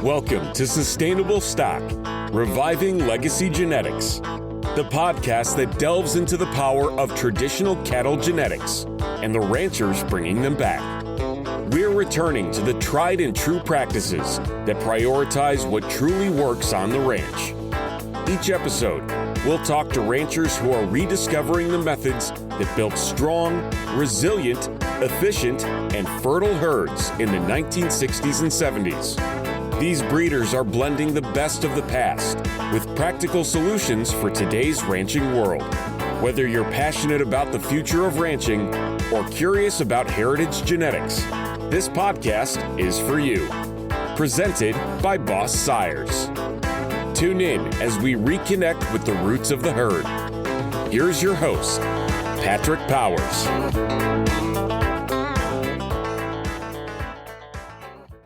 Welcome to Sustainable Stock, Reviving Legacy Genetics, the podcast that delves into the power of traditional cattle genetics and the ranchers bringing them back. We're returning to the tried and true practices that prioritize what truly works on the ranch. Each episode, we'll talk to ranchers who are rediscovering the methods that built strong, resilient, efficient, and fertile herds in the 1960s and 70s. These breeders are blending the best of the past with practical solutions for today's ranching world. Whether you're passionate about the future of ranching or curious about heritage genetics, this podcast is for you. Presented by Boss Sires. Tune in as we reconnect with the roots of the herd. Here's your host, Patrick Powers.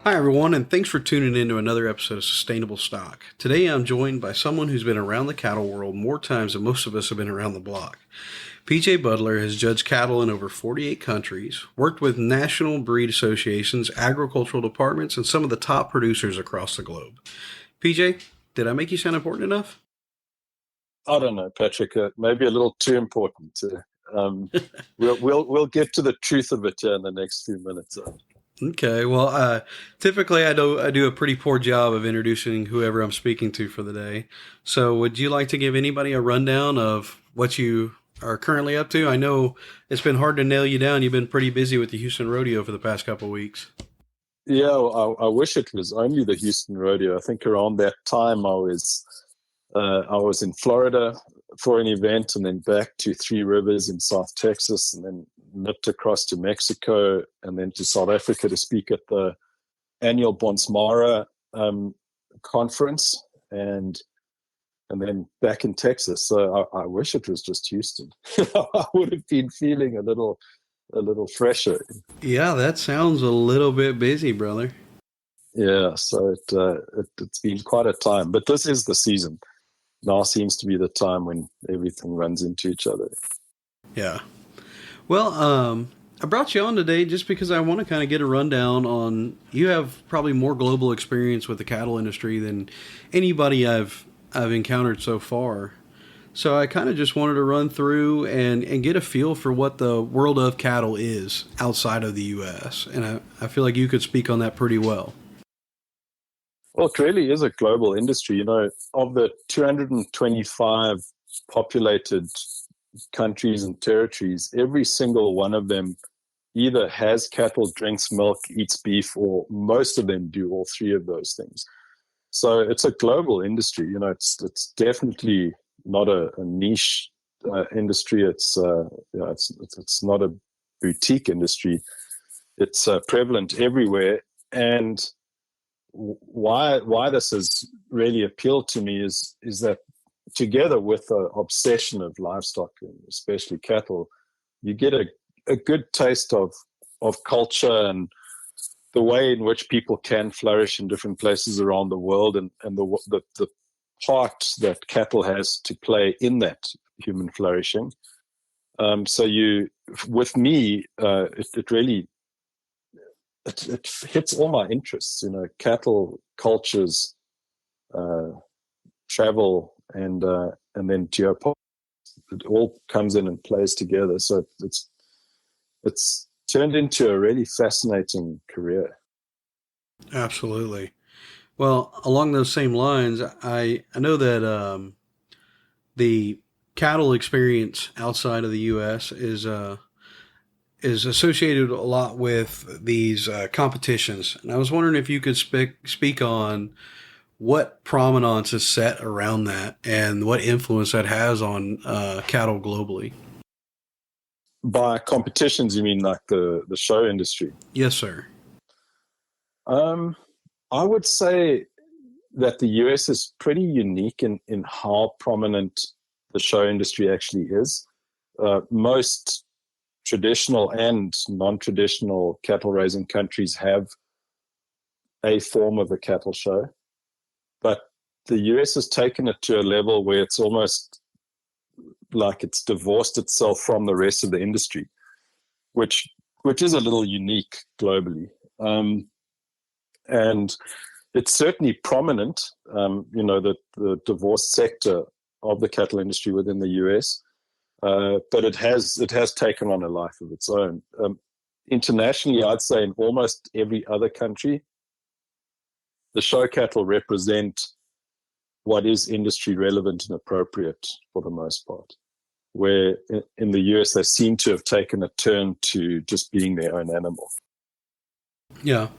Hi, everyone, and thanks for tuning in to another episode of Sustainable Stock. Today, I'm joined by someone who's been around the cattle world more times than most of us have been around the block. PJ Budler has judged cattle in over 48 countries, worked with national breed associations, agricultural departments, and some of the top producers across the globe. PJ, did I make you sound important enough? I don't know, Patrick. Maybe a little too important. We'll get to the truth of it here in the next few minutes. Okay, well, typically I do a pretty poor job of introducing whoever I'm speaking to for the day. So would you like to give anybody a rundown of what you are currently up to? I know it's been hard to nail you down. You've been pretty busy with the Houston Rodeo for the past couple of weeks. Yeah, I wish it was only the Houston Rodeo. I think around that time I was in Florida for an event and then back to Three Rivers in South Texas and then nipped across to Mexico and then to South Africa to speak at the annual Bonsmara conference and then back in Texas. So I wish it was just Houston. I would have been feeling a little fresher. Yeah, that sounds a little bit busy, brother. Yeah, so it's been quite a time. But this is the season. Now seems to be the time when everything runs into each other. Yeah. Well, I brought you on today just because I want to kind of get a rundown on, you have probably more global experience with the cattle industry than anybody I've encountered so far. So I kind of just wanted to run through and get a feel for what the world of cattle is outside of the U.S. And I feel like you could speak on that pretty well. Well, it really is a global industry. You know, of the 225 populated countries and territories, every single one of them either has cattle, drinks milk, eats beef, or most of them do all three of those things. So it's a global industry. You know, it's definitely not a niche industry. It's not a boutique industry. It's prevalent everywhere. And why this has really appealed to me is that together with the obsession of livestock, especially cattle, you get a good taste of culture and the way in which people can flourish in different places around the world and the part that cattle has to play in that human flourishing. So with me, it really it hits all my interests. You know, cattle, cultures, travel, and then geopolitics. It all comes in and plays together. So it's turned into a really fascinating career. Absolutely. Well, along those same lines, I know that the cattle experience outside of the U.S. is associated a lot with these competitions. And I was wondering if you could speak on what provenance is set around that and what influence that has on cattle globally. By competitions, you mean like the show industry? Yes, sir. I would say that the US is pretty unique in how prominent the show industry actually is. Most traditional and non-traditional cattle raising countries have a form of a cattle show, but the US has taken it to a level where it's almost like it's divorced itself from the rest of the industry, which is a little unique globally. And it's certainly prominent, the divorced sector of the cattle industry within the US, but it has taken on a life of its own. Internationally, I'd say in almost every other country, the show cattle represent what is industry relevant and appropriate for the most part. Where in the US, they seem to have taken a turn to just being their own animal. Yeah.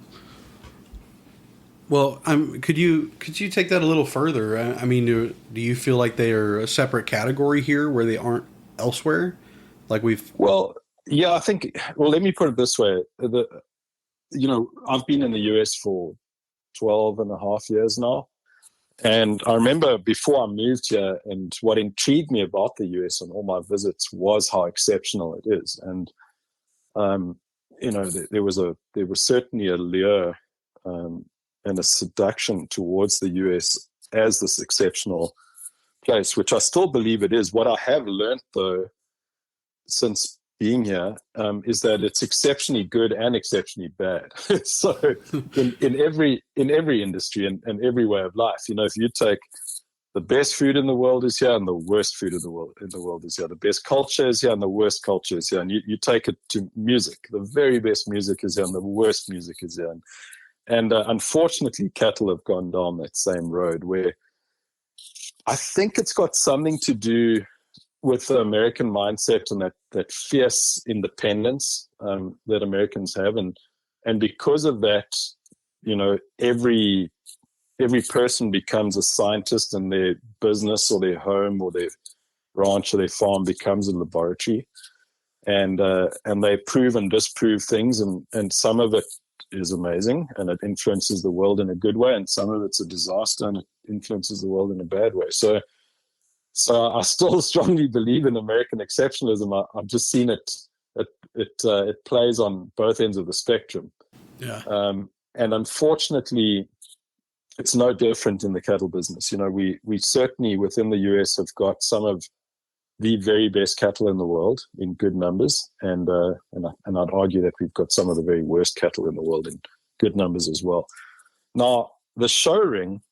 Well, could you take that a little further? I mean, do you feel like they are a separate category here where they aren't elsewhere? Well, yeah, I think. Well, let me put it this way: I've been in the US for 12 and a half years now, and I remember before I moved here, and what intrigued me about the US on all my visits was how exceptional it is, and there was certainly a lure. And a seduction towards the US as this exceptional place, which I still believe it is. What I have learned, though, since being here, is that it's exceptionally good and exceptionally bad. So in every industry and every way of life, if you take the best food in the world is here and the worst food in the world is here. The best culture is here and the worst culture is here. And you take it to music. The very best music is here and the worst music is here. And unfortunately, cattle have gone down that same road where I think it's got something to do with the American mindset and that fierce independence that Americans have. And because of that, every person becomes a scientist, and their business or their home or their ranch or their farm becomes a laboratory. And they prove and disprove things, and some of it is amazing and it influences the world in a good way, and some of it's a disaster and it influences the world in a bad way. So I still strongly believe in American exceptionalism. I've just seen it plays on both ends of the spectrum. Yeah. And unfortunately, it's no different in the cattle business. We certainly within the US have got some of the very best cattle in the world in good numbers, and I'd argue that we've got some of the very worst cattle in the world in good numbers as well. Now, the show ring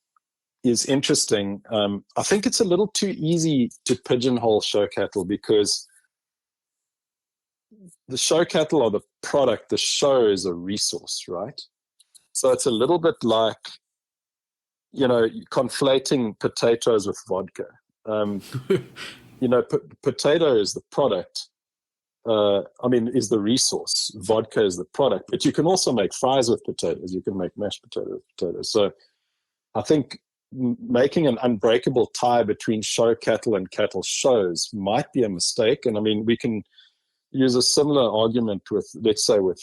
is interesting. I think it's a little too easy to pigeonhole show cattle, because the show cattle are the product, the show is a resource, right? So it's a little bit like, conflating potatoes with vodka. Potato is the product. Is the resource. Vodka is the product. But you can also make fries with potatoes. You can make mashed potatoes with potatoes. So I think making an unbreakable tie between show cattle and cattle shows might be a mistake. And we can use a similar argument with, let's say, with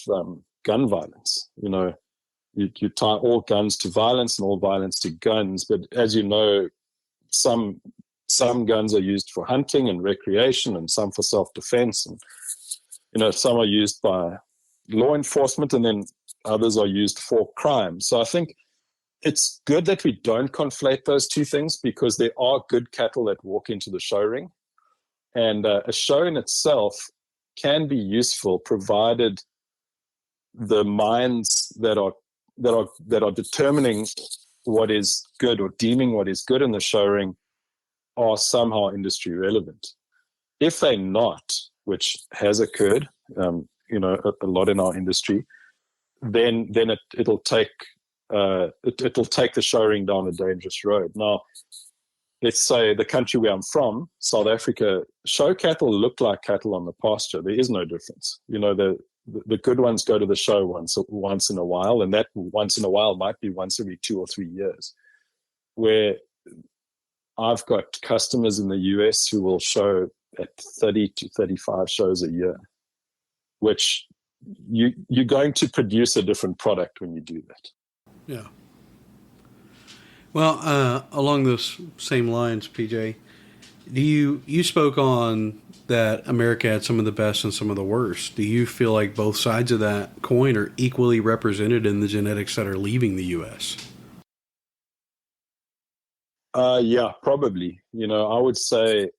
gun violence. You tie all guns to violence and all violence to guns. But as you know, some guns are used for hunting and recreation, and some for self-defense, and some are used by law enforcement, and then others are used for crime. So I think it's good that we don't conflate those two things, because there are good cattle that walk into the show ring, and a show in itself can be useful, provided the minds that are determining what is good or deeming what is good in the show ring are somehow industry relevant. If they're not, which has occurred, a lot in our industry, then it'll take the show ring down a dangerous road. Now, let's say the country where I'm from, South Africa, show cattle look like cattle on the pasture. There is no difference. The good ones go to the show once in a while, and that once in a while might be once every 2 or 3 years. Where I've got customers in the US who will show at 30 to 35 shows a year, which you're going to produce a different product when you do that. Yeah. Well, along those same lines, PJ, you spoke on that America had some of the best and some of the worst. Do you feel like both sides of that coin are equally represented in the genetics that are leaving the US? Yeah, probably. I would say,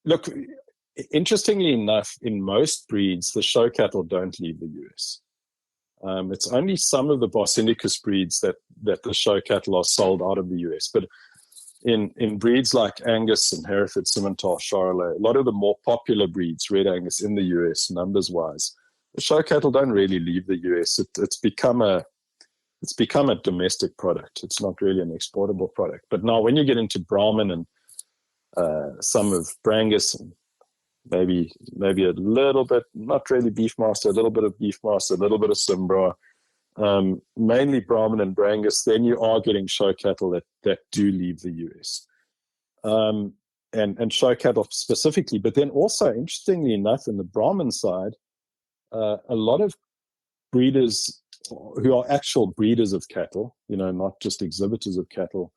look, interestingly enough, in most breeds, the show cattle don't leave the US. It's only some of the Bos Indicus breeds that the show cattle are sold out of the US. But in breeds like Angus and Hereford, Simmental, Charolais, a lot of the more popular breeds, Red Angus in the US, numbers-wise, the show cattle don't really leave the US. It's become a domestic product. It's not really an exportable product. But now when you get into Brahman and some of Brangus and maybe a little bit, not really Beefmaster, a little bit of Beefmaster, a little bit of Simbra, mainly Brahman and Brangus, then you are getting show cattle that do leave the US. And show cattle specifically. But then also, interestingly enough, in the Brahman side, a lot of breeders who are actual breeders of cattle, not just exhibitors of cattle,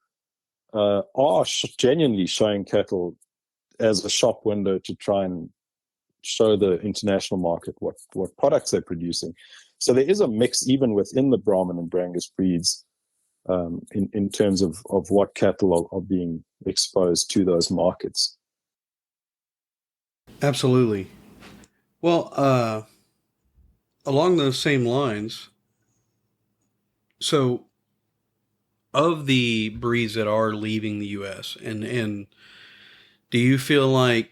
are genuinely showing cattle as a shop window to try and show the international market what products they're producing. So there is a mix even within the Brahman and Brangus breeds in terms of what cattle are being exposed to those markets. Absolutely. Well, along those same lines, so of the breeds that are leaving the U.S., and do you feel like,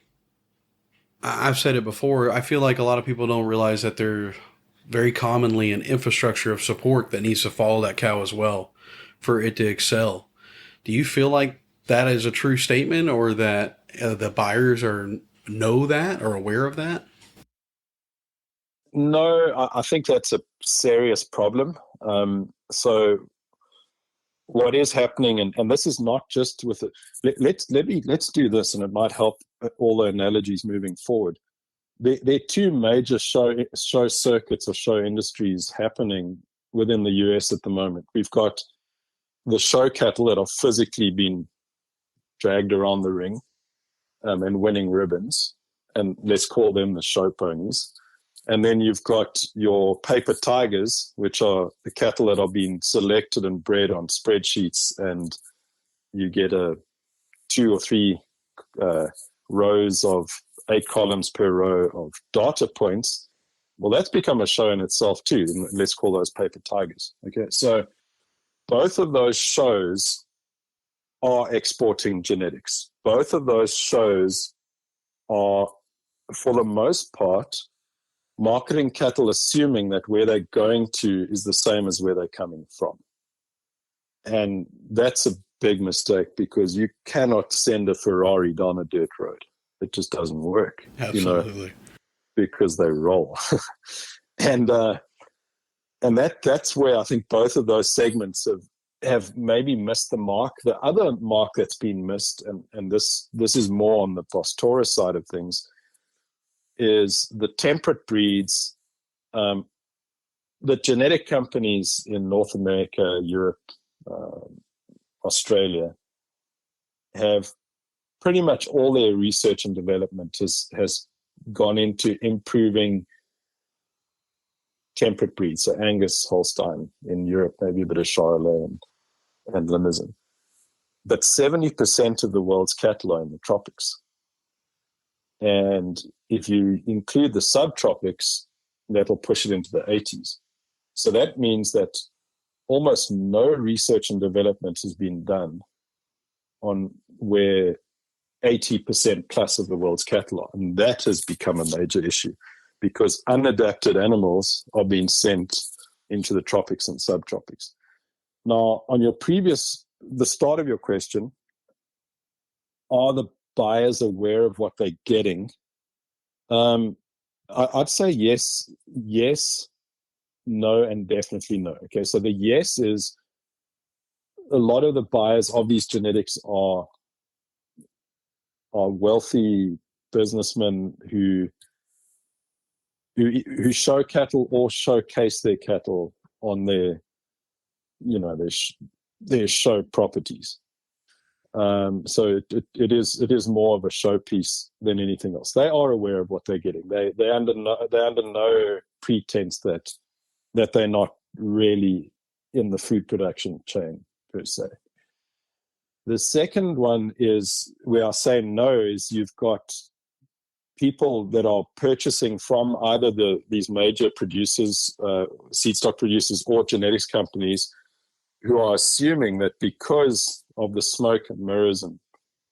I've said it before, I feel like a lot of people don't realize that there very commonly an infrastructure of support that needs to follow that cow as well for it to excel. Do you feel like that is a true statement, or that the buyers know that or aware of that? No, I think that's a serious problem. So what is happening, and this is not just with it. Let's do this, and it might help all the analogies moving forward. There are two major show circuits or show industries happening within the US at the moment. We've got the show cattle that are physically being dragged around the ring and winning ribbons, and let's call them the show ponies. And then you've got your paper tigers, which are the cattle that are being selected and bred on spreadsheets, and you get 2 or 3 rows of 8 columns per row of data points. Well, that's become a show in itself too, and let's call those paper tigers. Okay, so both of those shows are exporting genetics. Both of those shows are, for the most part, marketing cattle assuming that where they're going to is the same as where they're coming from. And that's a big mistake, because you cannot send a Ferrari down a dirt road. It just doesn't work. Absolutely. Because they roll. and that's where I think both of those segments have maybe missed the mark. The other mark that's been missed, and this is more on the Taurus side of things, is the temperate breeds. The genetic companies in North America, Europe, Australia have pretty much all their research and development has gone into improving temperate breeds. So Angus, Holstein in Europe, maybe a bit of Charolais and Limousin. But 70% of the world's cattle are in the tropics. And if you include the subtropics, that'll push it into the 80s. So that means that almost no research and development has been done on where 80% plus of the world's cattle are. And that has become a major issue, because unadapted animals are being sent into the tropics and subtropics. Now, on the start of your question, are the buyers aware of what they're getting? I'd say yes, no, and definitely no. Okay, so the yes is a lot of the buyers of these genetics are wealthy businessmen who show cattle or showcase their cattle on their show properties. So it is more of a showpiece than anything else. They are aware of what they're getting. They're under no pretense that they're not really in the food production chain per se. The second one is where I say no is you've got people that are purchasing from either these major producers, seed stock producers, or genetics companies, who are assuming that because of the smoke and mirrors and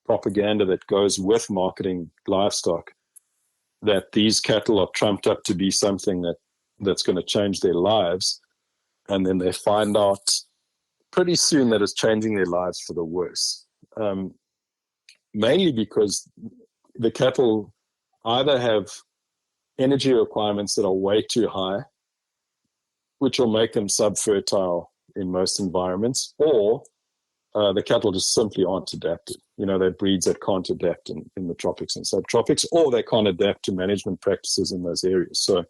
propaganda that goes with marketing livestock, that these cattle are trumped up to be something that's going to change their lives. And then they find out pretty soon that it's changing their lives for the worse. Mainly because the cattle either have energy requirements that are way too high, which will make them subfertile in most environments, or the cattle just simply aren't adapted. They're breeds that can't adapt in the tropics and subtropics, or they can't adapt to management practices in those areas. So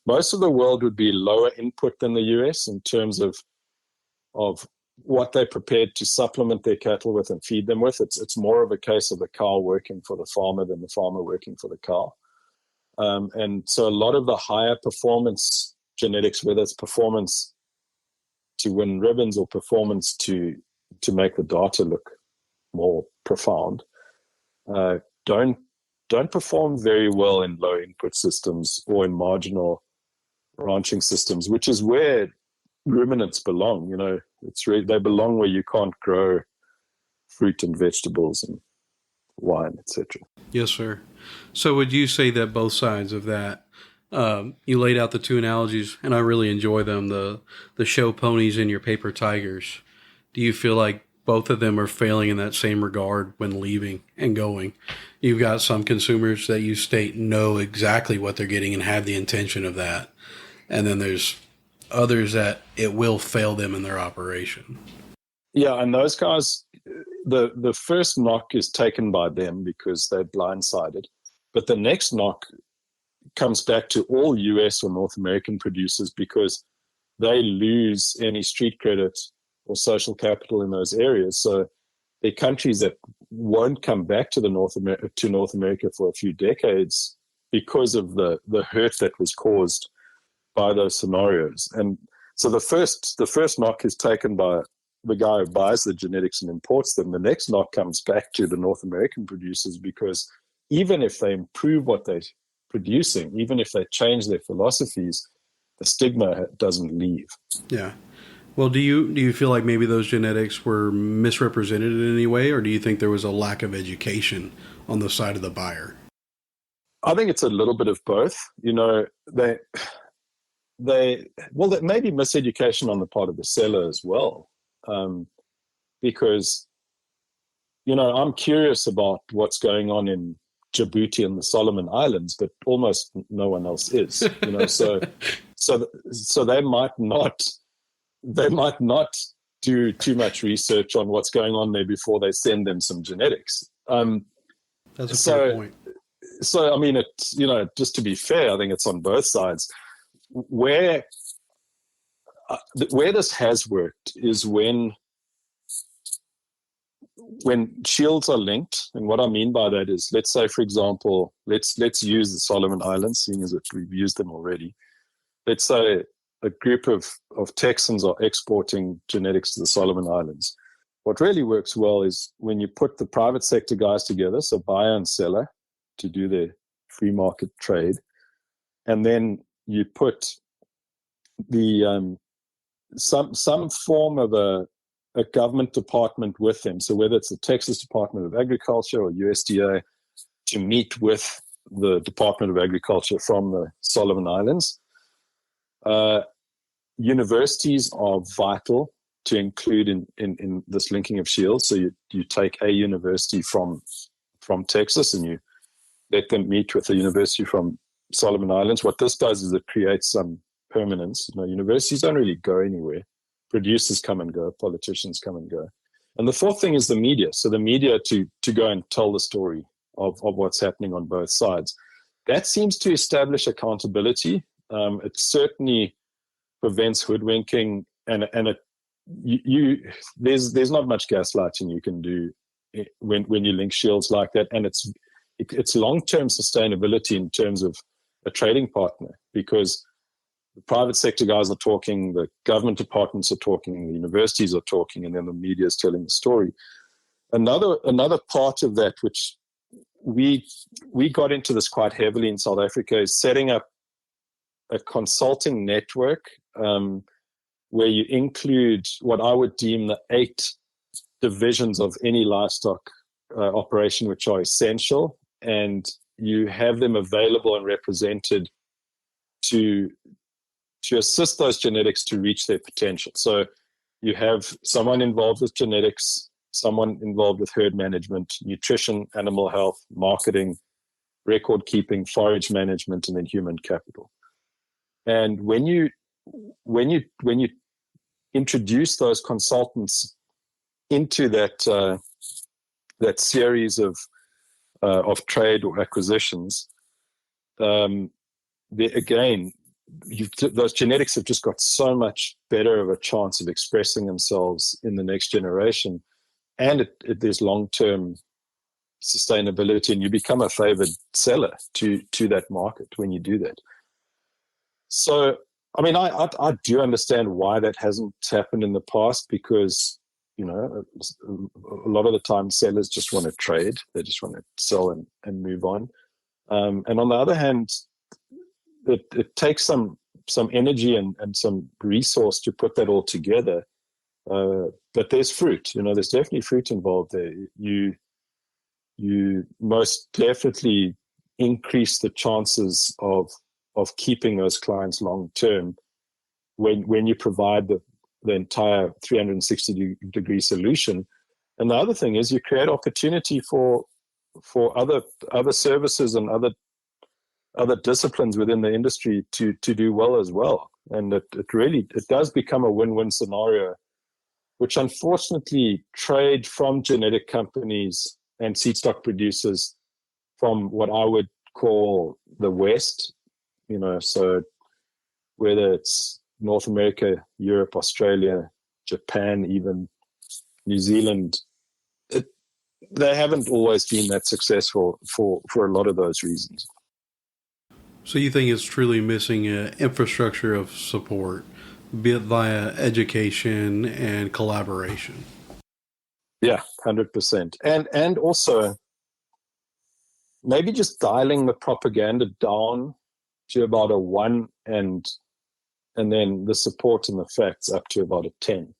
most of the world would be lower input than the US in terms of what they're prepared to supplement their cattle with and feed them with. It's more of a case of the cow working for the farmer than the farmer working for the cow. And so a lot of the higher performance genetics, whether it's performance to win ribbons or performance to make the data look more profound, don't perform very well in low input systems or in marginal ranching systems, which is where ruminants belong. They belong where you can't grow fruit and vegetables and wine, etc. Yes, sir. So would you say that both sides of that, you laid out the two analogies, and I really enjoy them, the show ponies and your paper tigers. Do you feel like both of them are failing in that same regard when leaving and going? You've got some consumers that you state know exactly what they're getting and have the intention of that. And then there's others that it will fail them in their operation. Yeah, and those guys, the first knock is taken by them because they're blindsided. But the next knock comes back to all US or North American producers because they lose any street credit or social capital in those areas. So they're countries that won't come back to North America for a few decades because of the hurt that was caused by those scenarios. And so the first knock is taken by the guy who buys the genetics and imports them. The next knock comes back to the North American producers because even if they improve what they're producing, even if they change their philosophies, the stigma doesn't leave. Yeah. Well, do you feel like maybe those genetics were misrepresented in any way, or do you think there was a lack of education on the side of the buyer? I think it's a little bit of both. There may be miseducation on the part of the seller as well, because I'm curious about what's going on in Djibouti and the Solomon Islands, but almost no one else is. So they might not do too much research on what's going on there before they send them some genetics. That's a fair point. So I mean, just to be fair, I think it's on both sides. Where this has worked is when shields are linked, and what I mean by that is, let's say, for example, let's use the Solomon Islands, seeing as we've used them already. Let's say a group of Texans are exporting genetics to the Solomon Islands. What really works well is when you put the private sector guys together, so buyer and seller, to do their free market trade, and then you put the some form of a government department with them. So whether it's the Texas Department of Agriculture or USDA, to meet with the Department of Agriculture from the Solomon Islands. Universities are vital to include in this linking of shields. So you take a university from Texas and you let them meet with a university from Solomon Islands. What this does is it creates some permanence. Universities don't really go anywhere. Producers come and go, politicians come and go. And the fourth thing is the media. So the media to go and tell the story of what's happening on both sides. That seems to establish accountability. It certainly prevents hoodwinking, and there's not much gaslighting you can do when you link shields like that, and it's long-term sustainability in terms of a trading partner, because the private sector guys are talking, the government departments are talking, the universities are talking, and then the media is telling the story. Another part of that, which we got into this quite heavily in South Africa, is setting up a consulting network where you include what I would deem the 8 divisions of any livestock operation which are essential, and you have them available and represented to assist those genetics to reach their potential. So you have someone involved with genetics, someone involved with herd management, nutrition, animal health, marketing, record keeping, forage management, and then human capital. And when you introduce those consultants into that series of trade or acquisitions, those genetics have just got so much better of a chance of expressing themselves in the next generation, and there's long-term sustainability, and you become a favored seller to that market when you do that. So, I mean, I do understand why that hasn't happened in the past, because, you know, a lot of the time sellers just want to trade. They just want to sell and move on. And on the other hand, it takes some energy and some resource to put that all together. But there's fruit, you know, there's definitely fruit involved there. You most definitely increase the chances of keeping those clients long term when you provide the entire 360-degree solution. And the other thing is you create opportunity for other services and other disciplines within the industry to do well as well. And it does become a win-win scenario, which unfortunately trade from genetic companies and seed stock producers from what I would call the West, you know, so whether it's North America, Europe, Australia, Japan, even New Zealand, they haven't always been that successful for a lot of those reasons. So you think it's truly missing an infrastructure of support, be it via education and collaboration? Yeah, 100%. And also maybe just dialing the propaganda down to about a 1 and then the support and the facts up to about a 10.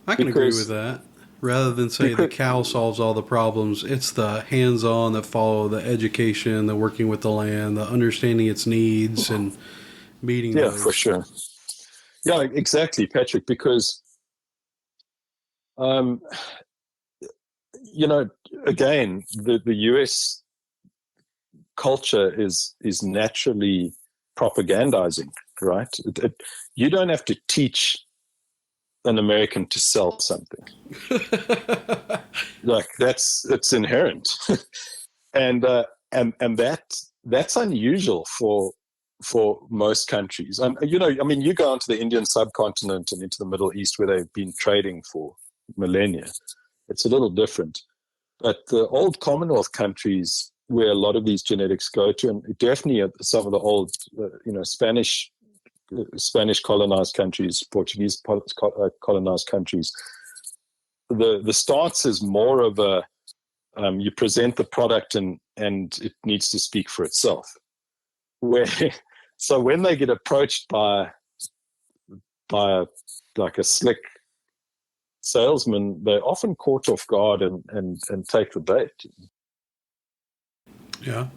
I can agree with that. Rather than say the cow solves all the problems, it's the hands-on that follow the education, the working with the land, the understanding its needs and meeting those. Yeah, for sure. Yeah, exactly, Patrick, because, you know, again, the US culture is naturally propagandizing, right? You don't have to teach an American to sell something. Like it's inherent. and that's unusual for most countries. And, you know, I mean, you go onto the Indian subcontinent and into the Middle East where they've been trading for millennia. It's a little different. But the old Commonwealth countries where a lot of these genetics go to, and definitely some of the old, you know, Spanish colonized countries, Portuguese colonized countries, the stance is more of a you present the product and it needs to speak for itself. So when they get approached by like a slick salesman, they're often caught off guard and take the bait. Yeah.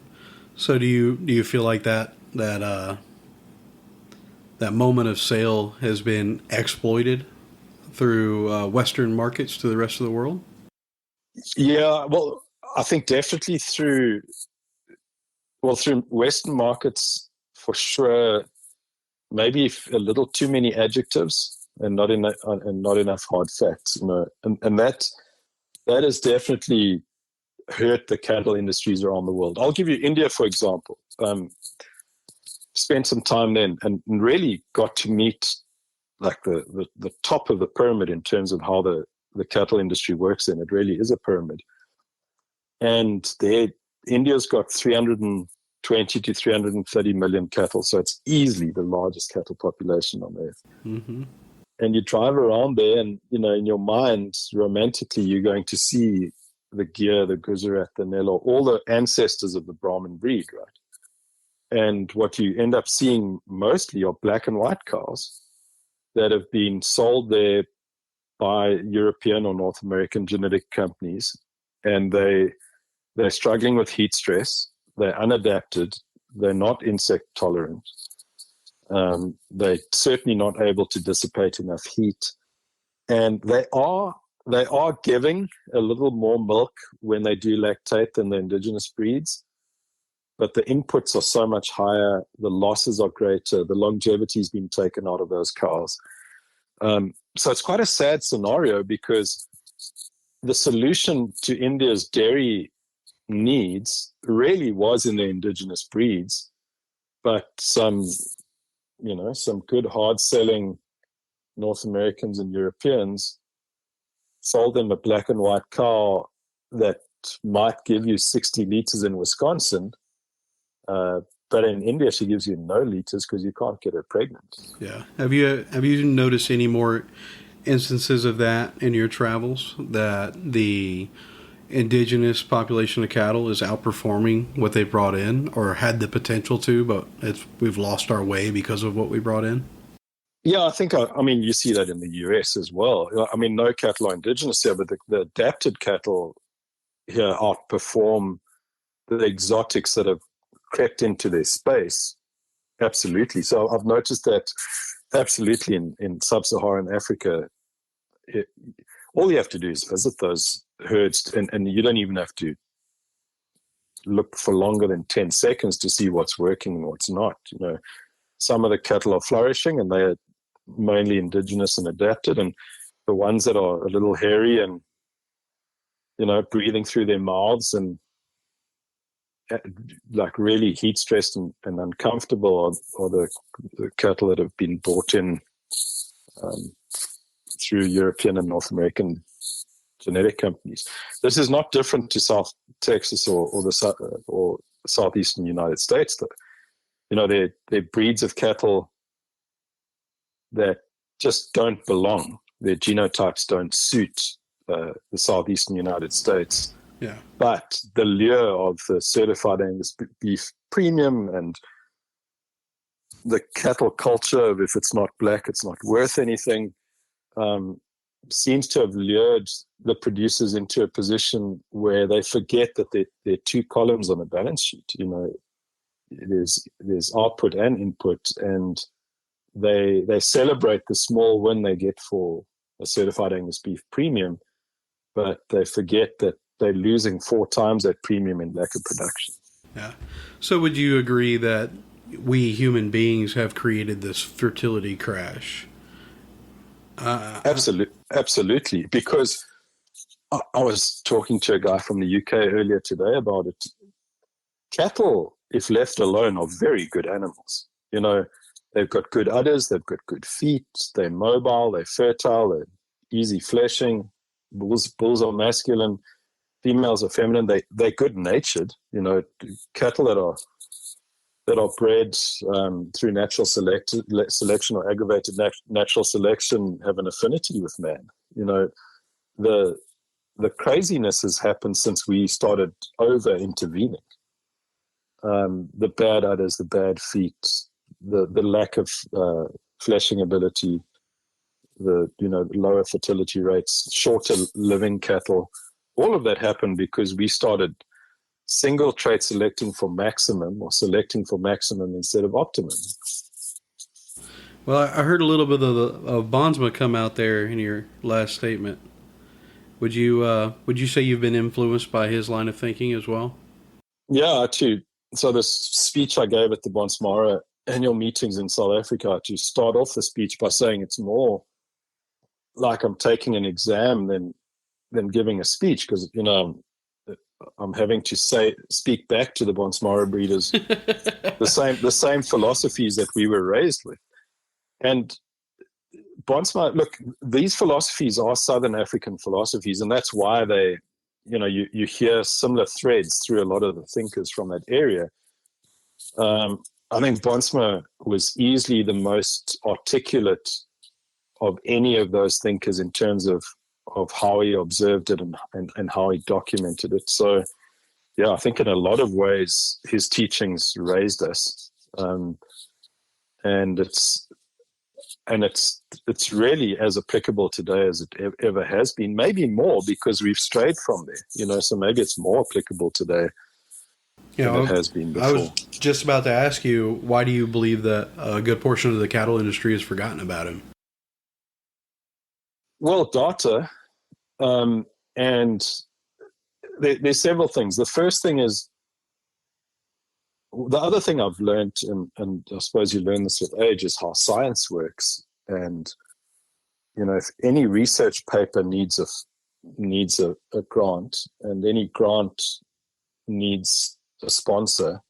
So do you feel like that moment of sale has been exploited through Western markets to the rest of the world? Yeah, well, I think definitely through Western markets for sure. Maybe a little too many adjectives and not enough hard facts, you know, and that has definitely hurt the cattle industries around the world. I'll give you India, for example. Spent some time then and really got to meet like the top of the pyramid in terms of how the cattle industry works, and it really is a pyramid. And India's got 320 to 330 million cattle, so it's easily the largest cattle population on earth. Mm-hmm. And you drive around there and, you know, in your mind, romantically, you're going to see the Gyr, the Gujarat, the Nellore, all the ancestors of the Brahmin breed, right? And what you end up seeing mostly are black and white cows that have been sold there by European or North American genetic companies, and they're struggling with heat stress. They're unadapted. They're not insect tolerant. They're certainly not able to dissipate enough heat, and they are giving a little more milk when they do lactate than the indigenous breeds, but the inputs are so much higher, the losses are greater, the longevity has been taken out of those cows. So it's quite a sad scenario, because the solution to India's dairy needs really was in the indigenous breeds, but some good hard-selling North Americans and Europeans sold them a black and white cow that might give you 60 liters in Wisconsin, but in India she gives you no liters because you can't get her pregnant. Yeah. Have you noticed any more instances of that in your travels, that the indigenous population of cattle is outperforming what they brought in, or had the potential to, but we've lost our way because of what we brought in? Yeah, I think, you see that in the US as well. I mean, no cattle are indigenous here, but the adapted cattle here outperform the exotics that have crept into their space. Absolutely. So I've noticed that absolutely in sub-Saharan Africa. All you have to do is visit those herds, and you don't even have to look for longer than 10 seconds to see what's working and what's not. Some of the cattle are flourishing, and they're mainly indigenous and adapted, and the ones that are a little hairy and breathing through their mouths and like really heat stressed and uncomfortable are the cattle that have been brought in through European and North American genetic companies. This is not different to South Texas or southeastern United States. They're breeds of cattle that just don't belong. Their genotypes don't suit the southeastern United States. Yeah. But the lure of the certified Angus beef premium and the cattle culture of, if it's not black, it's not worth anything, seems to have lured the producers into a position where they forget that there are two columns on a balance sheet. There's output and input, and they celebrate the small win they get for a certified Angus beef premium, but they forget that they're losing 4 times that premium in lack of production. Yeah. So would you agree that we human beings have created this fertility crash? Absolutely. Because I was talking to a guy from the UK earlier today about it. Cattle, if left alone, are very good animals. They've got good udders, they've got good feet, they're mobile, they're fertile, they're easy fleshing. Bulls are masculine, females are feminine. They're good natured. Cattle that are bred through natural selection or aggravated natural selection have an affinity with man. The craziness has happened since we started over intervening. The bad udders, the bad feet, the lack of fleshing ability, the lower fertility rates, shorter living cattle, all of that happened because we started single trait selecting for maximum, or selecting for maximum instead of optimum. Well, I heard a little bit of Bondsma come out there in your last statement. Would you say you've been influenced by his line of thinking as well? Yeah, too. So this speech I gave at the Bonsmara annual meetings in South Africa, to start off the speech by saying it's more like I'm taking an exam than giving a speech, because I'm having to speak back to the Bonsmara breeders the same philosophies that we were raised with. And Bonsmara, look, these philosophies are Southern African philosophies, and that's why they, you hear similar threads through a lot of the thinkers from that area. I think Bonsma was easily the most articulate of any of those thinkers in terms of how he observed it and how he documented it. So, yeah, I think in a lot of ways his teachings raised us, and it's really as applicable today as it ever has been. Maybe more because we've strayed from there, So maybe it's more applicable today than it has been before. I was just about to ask you, why do you believe that a good portion of the cattle industry has forgotten about him? Well, data, and there's several things. The first thing is, the other thing I've learned, and I suppose you learn this with age, is how science works. And, if any research paper needs a grant, and any grant needs a sponsor,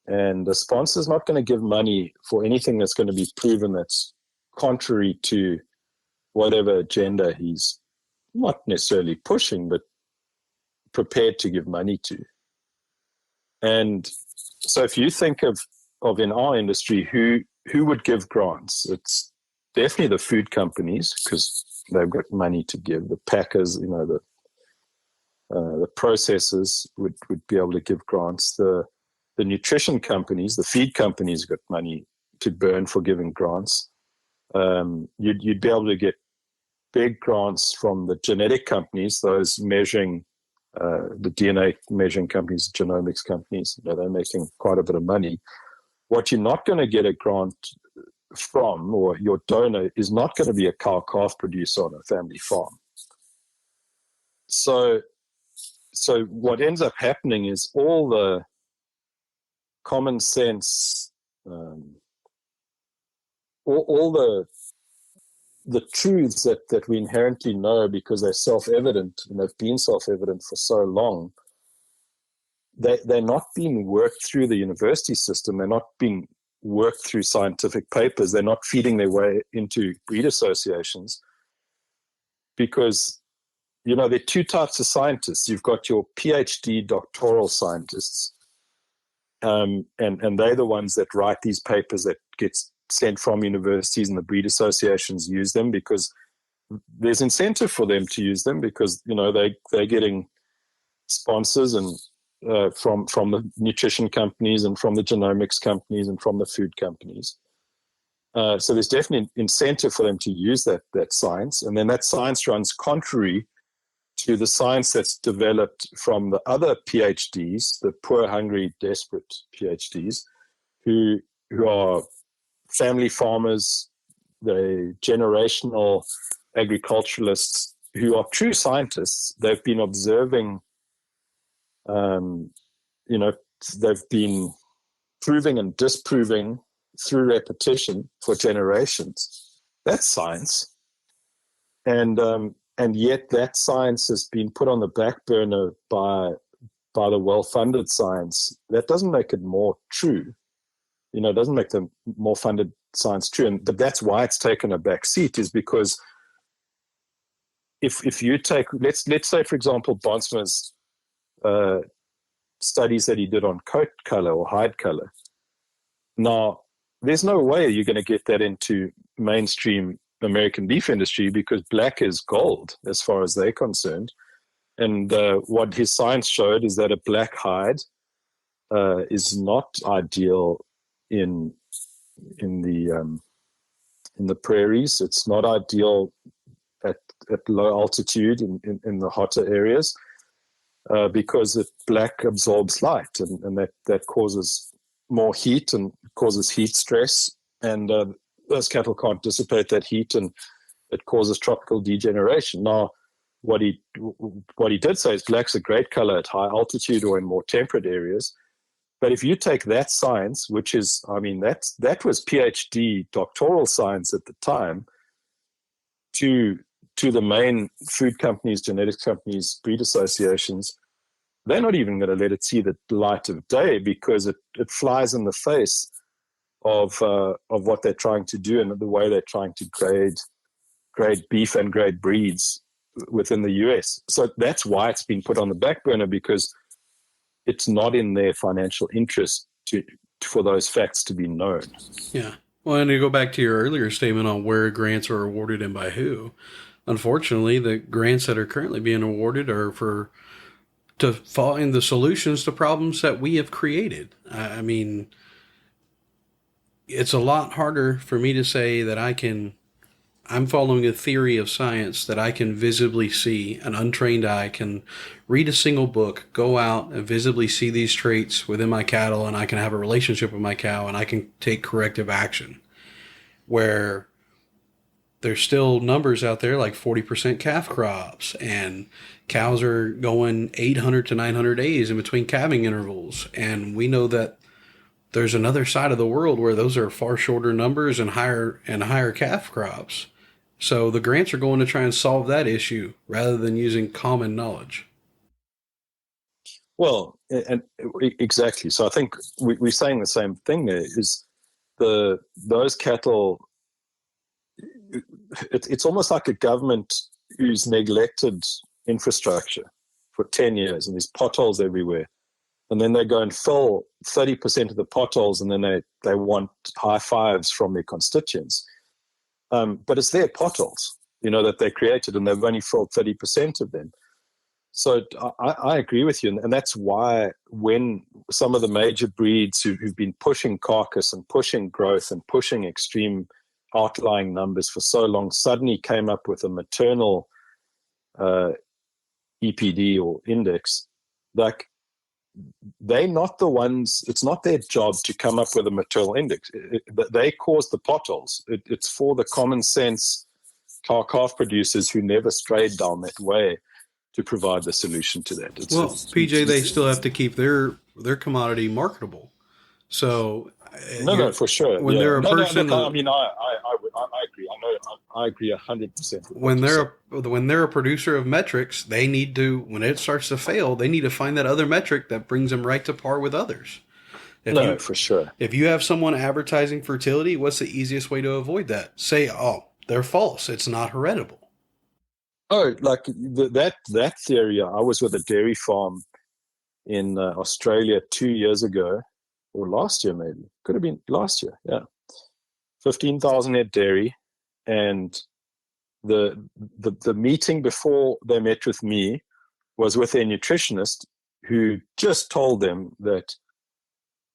and the sponsor is not going to give money for anything that's going to be proven that's contrary to whatever agenda he's not necessarily pushing, but prepared to give money to. And so if you think of in our industry, who would give grants, it's definitely the food companies, because they've got money to give. The packers, the processors would be able to give grants. The nutrition companies, the feed companies got money to burn for giving grants. You'd be able to get big grants from the genetic companies, those measuring the DNA measuring companies, genomics companies. They're making quite a bit of money. What you're not going to get a grant from, or your donor, is not going to be a cow-calf producer on a family farm. So what ends up happening is all the common sense, all the truths that we inherently know because they're self-evident, and they've been self-evident for so long, they're not being worked through the university system. They're not being worked through scientific papers. They're not feeding their way into breed associations, because there are two types of scientists. You've got your PhD doctoral scientists, and they're the ones that write these papers that gets sent from universities, and the breed associations use them because there's incentive for them to use them, because they're getting sponsors and from the nutrition companies and from the genomics companies and from the food companies. So there's definitely incentive for them to use that science, and then that science runs contrary to the science that's developed from the other PhDs, the poor, hungry, desperate PhDs, who are family farmers, the generational agriculturalists who are true scientists. They've been observing, they've been proving and disproving through repetition for generations. That's science. And yet that science has been put on the back burner by the well-funded science. That doesn't make it more true. It doesn't make the more funded science true. But that's why it's taken a back seat, is because if you take, let's say, for example, Bonsma's studies that he did on coat color or hide color. Now, there's no way you're going to get that into mainstream American beef industry, because black is gold as far as they're concerned. And what his science showed is that a black hide is not ideal in the prairies. It's not ideal at low altitude in the hotter areas, because black absorbs light, and that causes more heat and causes heat stress, and those cattle can't dissipate that heat, and it causes tropical degeneration. Now, what he did say is black's a great color at high altitude or in more temperate areas. But if you take that science, which is, that was PhD doctoral science at the time, to the main food companies, genetics companies, breed associations, they're not even going to let it see the light of day, because it flies in the face of what they're trying to do and the way they're trying to grade beef and grade breeds within the US. So that's why it's been put on the back burner, because it's not in their financial interest for those facts to be known. Yeah. Well, and to go back to your earlier statement on where grants are awarded and by who, unfortunately, the grants that are currently being awarded are to find the solutions to problems that we have created. I mean, it's a lot harder for me to say that I'm following a theory of science that I can visibly see. An untrained eye can read a single book, go out and visibly see these traits within my cattle, and I can have a relationship with my cow, and I can take corrective action. Where there's still numbers out there like 40% calf crops, and cows are going 800 to 900 days in between calving intervals. And we know that there's another side of the world where those are far shorter numbers and higher calf crops. So the grants are going to try and solve that issue rather than using common knowledge. Well, and exactly. So I think we're saying the same thing there. Is those cattle? It's almost like a government who's neglected infrastructure for 10 years, and there's potholes everywhere. And then they go and fill 30% of the potholes, and then they want high fives from their constituents. But it's their potholes, that they created, and they've only filled 30% of them. So I agree with you. And that's why when some of the major breeds who've been pushing carcass and pushing growth and pushing extreme outlying numbers for so long suddenly came up with a maternal EPD or index, like, they're not the ones, it's not their job to come up with a maternal index. They cause the potholes. It's for the common sense cow-calf producers who never strayed down that way to provide the solution to that. PJ, they still have to keep their commodity marketable. So no, for sure. When they're a person, I mean, I agree. I agree 100%. When they're a producer of metrics, they need to, when it starts to fail, they need to find that other metric that brings them right to par with others. For sure. If you have someone advertising fertility, what's the easiest way to avoid that? Say, oh, they're false. It's not heritable. Oh, like that theory. I was with a dairy farm in Australia 2 years ago, or last year maybe. Could have been last year, yeah. 15,000 head dairy, and the meeting before they met with me was with their nutritionist, who just told them that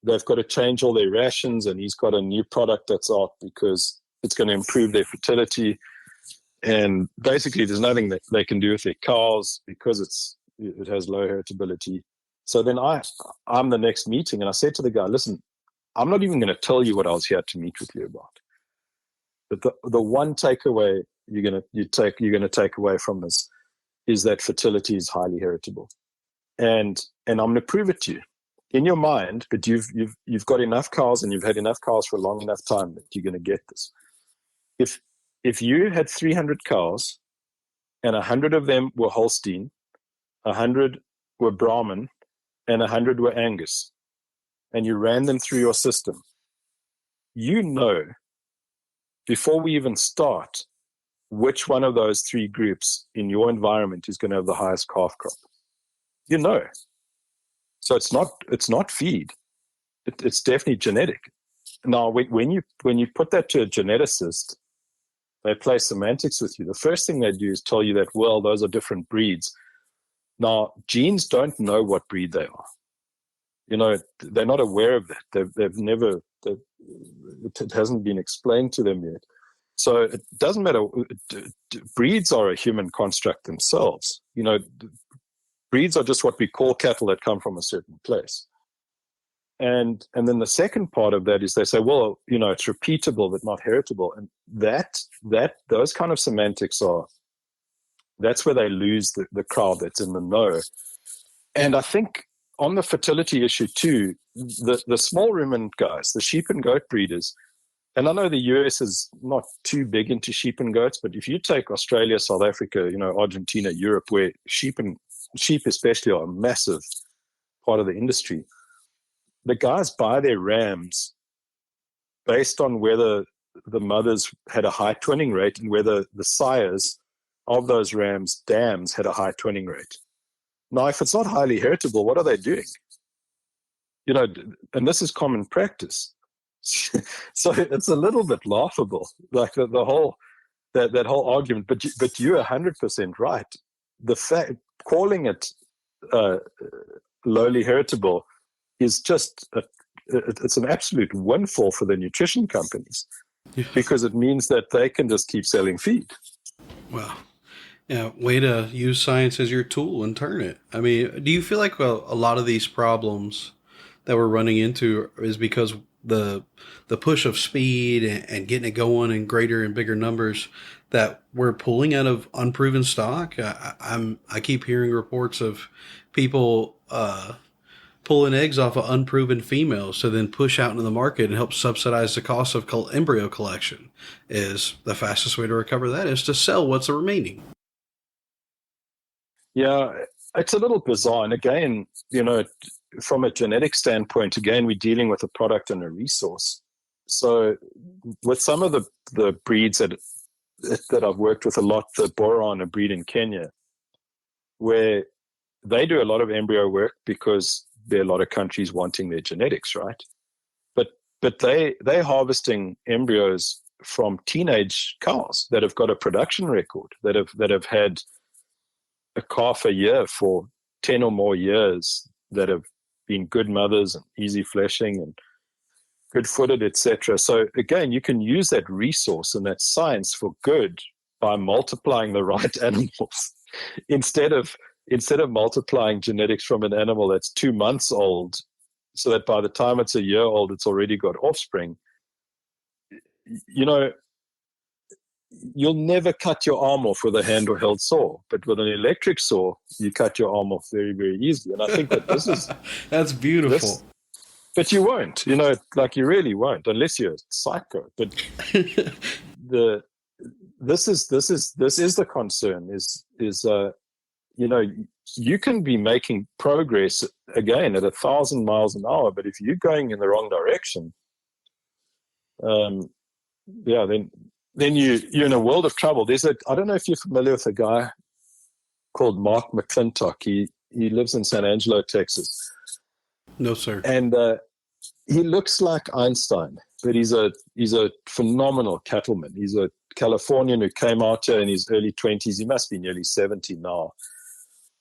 they've got to change all their rations, and he's got a new product that's out because it's going to improve their fertility. And basically there's nothing that they can do with their cows because it has low heritability. So then I'm the next meeting, and I said to the guy, listen, I'm not even going to tell you what I was here to meet with you about. But the one takeaway you're going to take away from this is that fertility is highly heritable, and I'm going to prove it to you in your mind. But you've got enough cows, and you've had enough cows for a long enough time that you're going to get this. If you had 300 cows, and 100 of them were Holstein, 100 were Brahman, and 100 were Angus, and you ran them through your system, before we even start, which one of those three groups in your environment is going to have the highest calf crop. So it's not feed. It's definitely genetic. Now, when you put that to a geneticist, they play semantics with you. The first thing they do is tell you that, well, those are different breeds. Now, genes don't know what breed they are. They're not aware of that. It hasn't been explained to them yet. So it doesn't matter. Breeds are a human construct themselves. Breeds are just what we call cattle that come from a certain place. And then the second part of that is they say, well, it's repeatable but not heritable. And those kind of semantics that's where they lose the crowd that's in the know. And I think on the fertility issue too, the small ruminant guys, the sheep and goat breeders, and I know the US is not too big into sheep and goats, but if you take Australia, South Africa, Argentina, Europe, where sheep especially are a massive part of the industry, the guys buy their rams based on whether the mothers had a high twinning rate and whether the sires of those rams' dams had a high twinning rate. Now, if it's not highly heritable, what are they doing? And this is common practice. So it's a little bit laughable. Like the that whole argument. But you're 100% right. The fact calling it lowly heritable is just it's an absolute windfall for the nutrition companies, because it means that they can just keep selling feed. Well, yeah, way to use science as your tool and turn it. I mean, do you feel like a lot of these problems that we're running into is because the push of speed and getting it going in greater and bigger numbers that we're pulling out of unproven stock? I keep hearing reports of people pulling eggs off of unproven females to then push out into the market and help subsidize the cost of embryo collection. Is the fastest way to recover that is to sell what's remaining. Yeah, it's a little bizarre. And again, from a genetic standpoint, again, we're dealing with a product and a resource. So with some of the breeds that I've worked with a lot, the Boron, a breed in Kenya, where they do a lot of embryo work because there are a lot of countries wanting their genetics, right? But they're harvesting embryos from teenage cows that have got a production record, that have had a calf a year for 10 or more years, that have been good mothers and easy fleshing and good footed, etc. So again, you can use that resource and that science for good by multiplying the right animals instead of multiplying genetics from an animal that's 2 months old, so that by the time it's a year old, it's already got offspring. You'll never cut your arm off with a hand-held saw, but with an electric saw, you cut your arm off very, very easily. And I think that this is that's beautiful. But you won't, like you really won't, unless you're a psycho. But this is the concern. You can be making progress again at 1,000 miles an hour, but if you're going in the wrong direction, then you're in a world of trouble. I don't know if you're familiar with a guy called Mark McClintock. He lives in San Angelo, Texas. No, sir. And he looks like Einstein, but he's a phenomenal cattleman. He's a Californian who came out here in his early 20s. He must be nearly 70 now.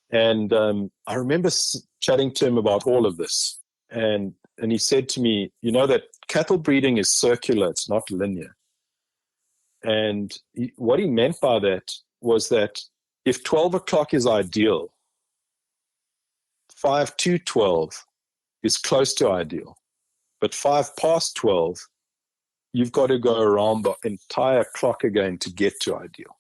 And I remember chatting to him about all of this. And he said to me, that cattle breeding is circular, it's not linear. And what he meant by that was that if 12 o'clock is ideal, 5 to 12 is close to ideal. But 5 past 12, you've got to go around the entire clock again to get to ideal.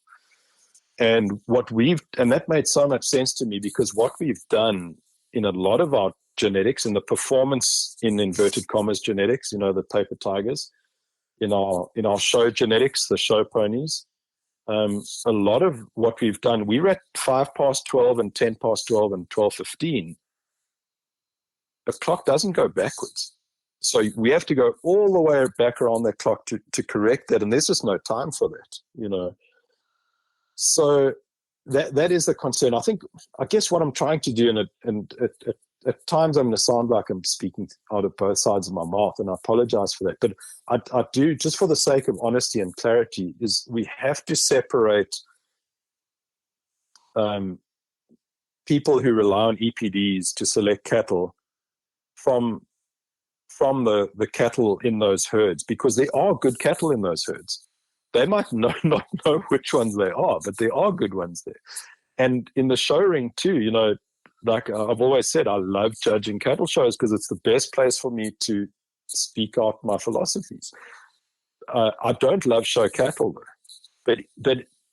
And that made so much sense to me, because what we've done in a lot of our genetics, in the performance, in inverted commas genetics, the paper tigers, in our show genetics, the show ponies, a lot of what we've done, we're at 5 past 12 and 10 past 12 and 12:15. The clock doesn't go backwards. So we have to go all the way back around that clock to correct that. And there's just no time for that, So that is the concern. I guess what I'm trying to do, and at times I'm going to sound like I'm speaking out of both sides of my mouth, and I apologize for that. But I do, just for the sake of honesty and clarity, is we have to separate people who rely on EPDs to select cattle from the cattle in those herds, because there are good cattle in those herds. They might not know which ones they are, but there are good ones there. And in the show ring too, like I've always said, I love judging cattle shows because it's the best place for me to speak out my philosophies. I don't love show cattle though, but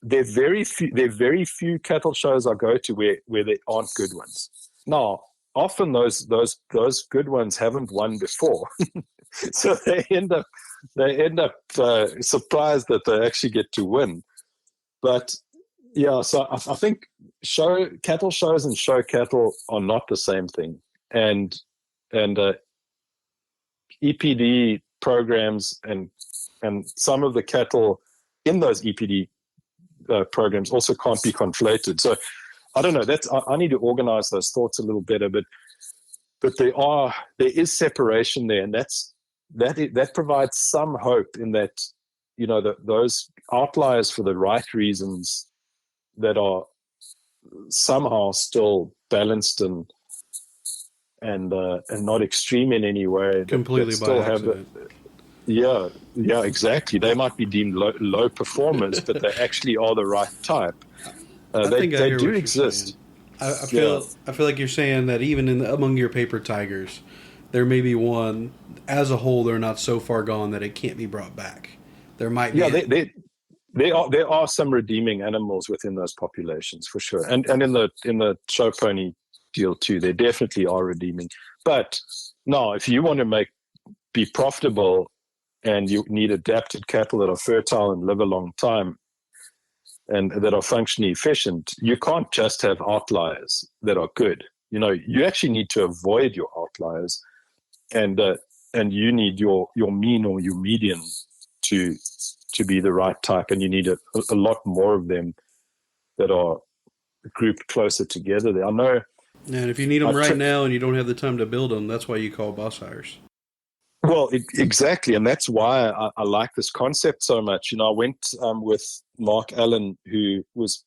there are very few cattle shows I go to where there aren't good ones. Now, often those good ones haven't won before, so they end up surprised that they actually get to win. But yeah, so I think cattle shows and show cattle are not the same thing, and EPD programs and some of the cattle in those EPD programs also can't be conflated. So I don't know. I need to organize those thoughts a little better, but there is separation there, and that provides some hope in that those outliers for the right reasons that are somehow still balanced and not extreme in any way. Completely that still by accident. Yeah, exactly. They might be deemed low performers, but they actually are the right type. I They think I hear do what you're exist. saying. I feel like you're saying that even among your paper tigers, there may be one as a whole they're not so far gone that it can't be brought back. There might be. Yeah, there are some redeeming animals within those populations for sure, and in the show pony deal too, there definitely are redeeming. But no, if you want to be profitable and you need adapted cattle that are fertile and live a long time and that are functionally efficient, you can't just have outliers that are good. You actually need to avoid your outliers, and you need your mean or your median to be the right type, and you need a lot more of them that are grouped closer together. I know. And if you need them right now and you don't have the time to build them, that's why you call boss hires. Well, exactly, and that's why I like this concept so much. I went with Mark Allen, who was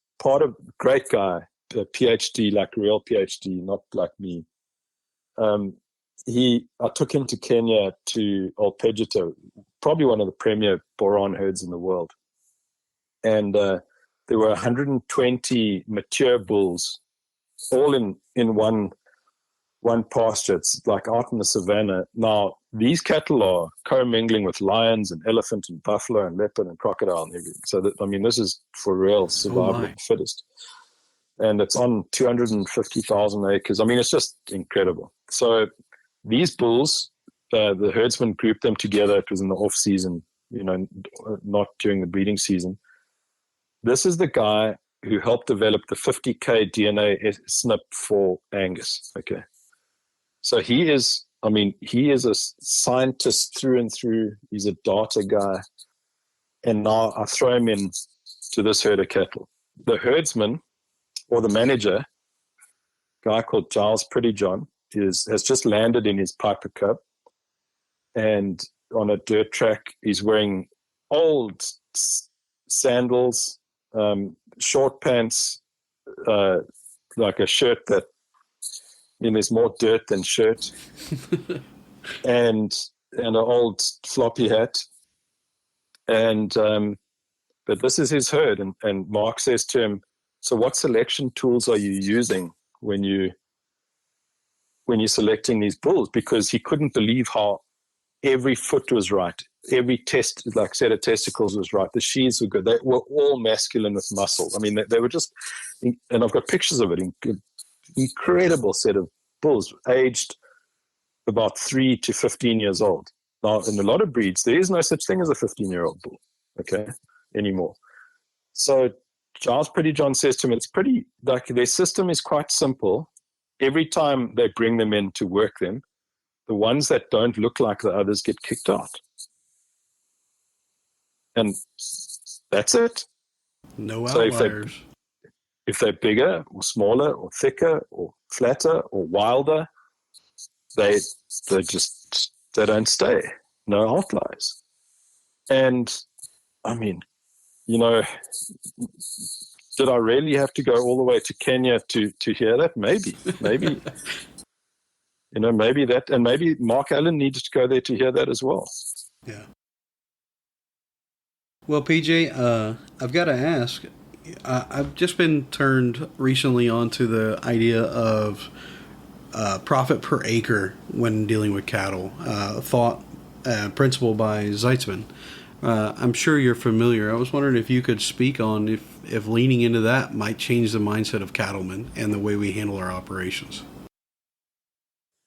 great guy, a PhD, like a real PhD, not like me. I took him to Kenya to Olpejito, probably one of the premier boron herds in the world, and there were 120 mature bulls, all in one pasture. It's like out in the savannah. Now, these cattle are co-mingling with lions and elephant and buffalo and leopard and crocodile and everything. So, this is for real survival of the fittest. And it's on 250,000 acres. It's just incredible. So these bulls, the herdsman grouped them together. It was in the off-season, not during the breeding season. This is the guy who helped develop the 50K DNA SNP for Angus. Okay. So he is a scientist through and through. He's a data guy. And now I throw him in to this herd of cattle. The herdsman or the manager, a guy called Giles Prettyjohn, has just landed in his Piper Cub. And on a dirt track, he's wearing old sandals, short pants, like a shirt that, there's more dirt than shirt, and an old floppy hat. And but this is his herd, and Mark says to him, "So what selection tools are you using when you're selecting these bulls?" Because he couldn't believe how every foot was right, every set of testicles was right. The sheaths were good. They were all masculine with muscle. They were just, and I've got pictures of it. Incredible set of bulls, aged about 3 to 15 years old. Now, in a lot of breeds, there is no such thing as a 15-year-old bull, okay, anymore. So Giles Prettyjohn says to him, it's pretty, like, their system is quite simple. Every time they bring them in to work them, the ones that don't look like the others get kicked out. And that's it. No outliers. So if they're bigger or smaller or thicker or flatter or wilder, they don't stay. No outliers. And did I really have to go all the way to Kenya to hear that? Maybe. Maybe that, and maybe Mark Allen needed to go there to hear that as well. Yeah. Well, PJ, I've got to ask, I've just been turned recently onto the idea of profit per acre when dealing with cattle, principle by Zeitzman. I'm sure you're familiar. I was wondering if you could speak on if leaning into that might change the mindset of cattlemen and the way we handle our operations.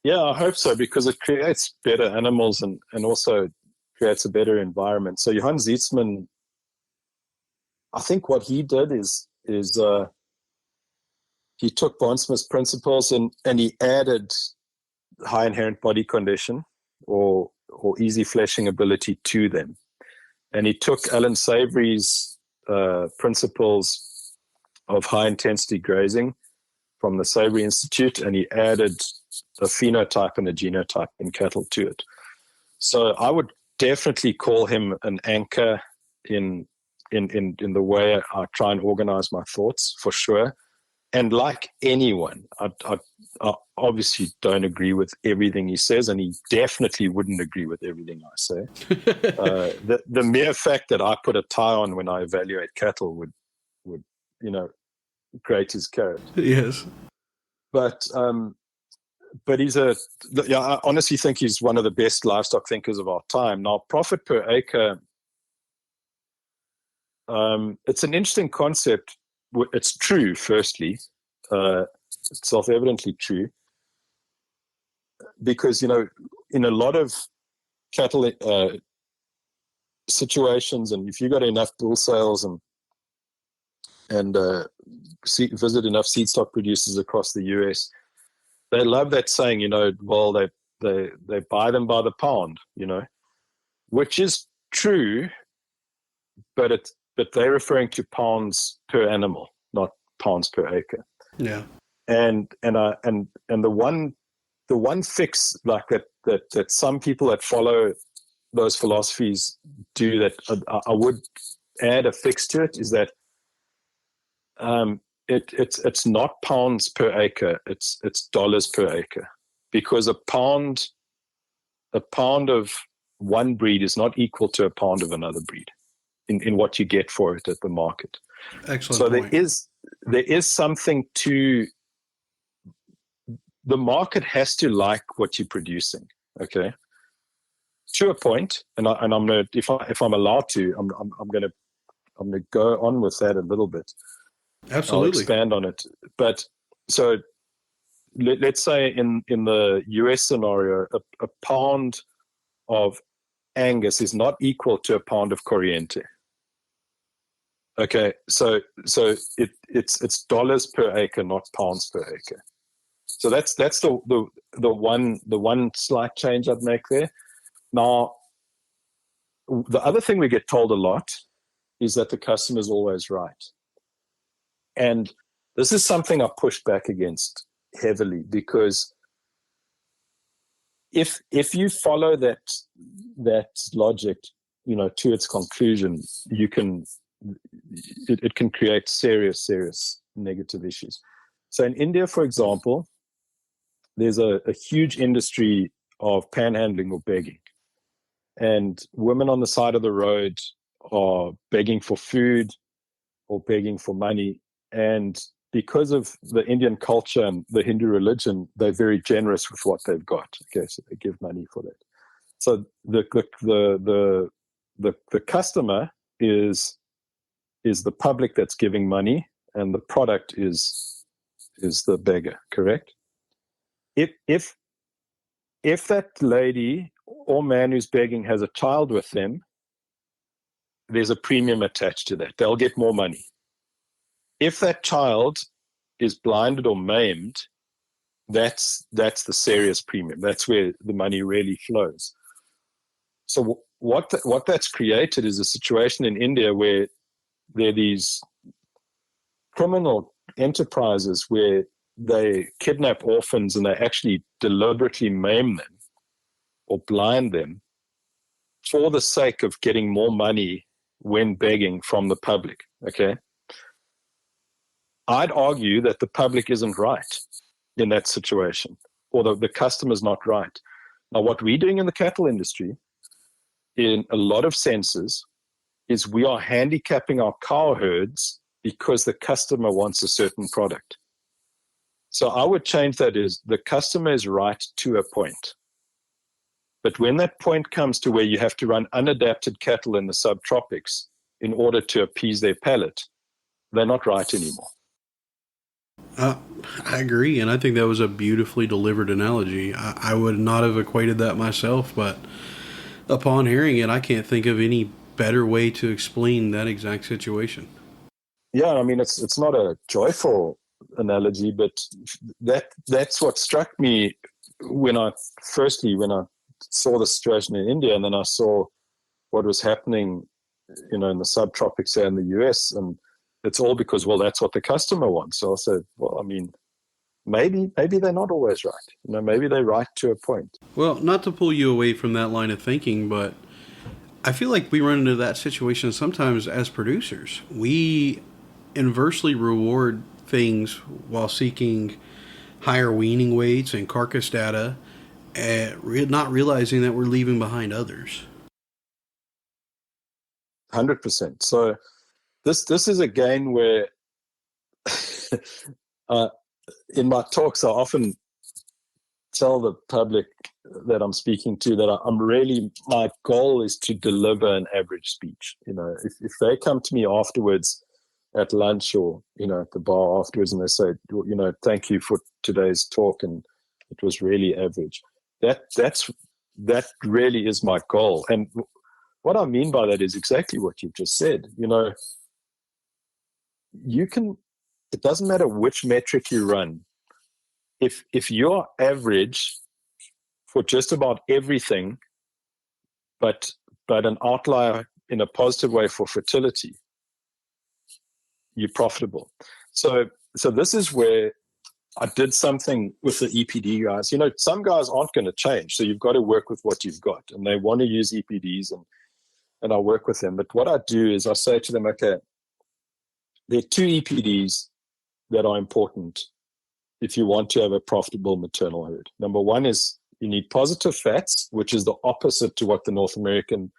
Yeah, I hope so, because it creates better animals and also creates a better environment. So Johann Zeitzman, I think what he did is he took Bond-Smith's principles and he added high inherent body condition or easy fleshing ability to them. And he took Alan Savory's principles of high intensity grazing from the Savory Institute, and he added a phenotype and a genotype in cattle to it. So I would definitely call him an anchor in the way I try and organize my thoughts, for sure. And like anyone, I obviously don't agree with everything he says, and he definitely wouldn't agree with everything I say. The mere fact that I put a tie on when I evaluate cattle would grate his carrot. Yes. But I honestly think he's one of the best livestock thinkers of our time. Now, profit per acre, it's an interesting concept. It's true, firstly. It's self-evidently true. Because, in a lot of cattle situations, and if you got enough bull sales and visit enough seed stock producers across the US, they love that saying, well, they buy them by the pound, which is true, but they're referring to pounds per animal, not pounds per acre. Yeah. And the one fix like that some people that follow those philosophies do, that I would add a fix to it, is that it's not pounds per acre, it's dollars per acre, because a pound of one breed is not equal to a pound of another breed in what you get for it at the market. Excellent so point. there is something to the market. Has to like what you're producing, okay, to a point. And I'm gonna, if I'm allowed to, I'm gonna go on with that a little bit. Absolutely. I'll expand on it. But so let's say in the US scenario, a pound of Angus is not equal to a pound of Corriente. Okay, so it's dollars per acre, not pounds per acre. So that's the one slight change I'd make there. Now, the other thing we get told a lot is that the customer is always right. And this is something I push back against heavily, because if you follow that logic, to its conclusion, it can create serious negative issues. So in India, for example, there's a huge industry of panhandling or begging, and women on the side of the road are begging for food or begging for money. And because of the Indian culture and the Hindu religion, they're very generous with what they've got. Okay, so they give money for that. So the customer is the public that's giving money, and the product is the beggar. Correct? If that lady or man who's begging has a child with them, there's a premium attached to that. They'll get more money. If that child is blinded or maimed, that's the serious premium. That's where the money really flows. So what that's created is a situation in India where there are these criminal enterprises where they kidnap orphans and they actually deliberately maim them or blind them for the sake of getting more money when begging from the public. Okay. I'd argue that the public isn't right in that situation, or the customer's not right. Now, what we're doing in the cattle industry, in a lot of senses, is we are handicapping our cow herds because the customer wants a certain product. So I would change that as the customer is right to a point. But when that point comes to where you have to run unadapted cattle in the subtropics in order to appease their palate, they're not right anymore. I agree, and I think that was a beautifully delivered analogy. I would not have equated that myself, but upon hearing it, I can't think of any better way to explain that exact situation. Yeah, I mean, it's not a joyful analogy, but that's what struck me when I saw the situation in India, and then I saw what was happening, in the subtropics there in the US, and it's all because, well, that's what the customer wants. So I said, well, I mean, maybe they're not always right. Maybe they're right to a point. Well, not to pull you away from that line of thinking, but I feel like we run into that situation sometimes as producers. We inversely reward things while seeking higher weaning weights and carcass data, not realizing that we're leaving behind others. 100%. So this is again where in my talks I often tell the public that I'm speaking to that my goal is to deliver an average speech. If they come to me afterwards at lunch or, at the bar afterwards and they say, thank you for today's talk and it was really average. That really is my goal. And what I mean by that is exactly what you've just said. It doesn't matter which metric you run. If you're average for just about everything, but an outlier in a positive way for fertility, you're profitable. So this is where I did something with the EPD guys. Some guys aren't going to change, so you've got to work with what you've got, and they want to use EPDs, and I work with them. But what I do is I say to them, okay, there are two EPDs that are important if you want to have a profitable maternal herd. Number one is you need positive fats, which is the opposite to what the North American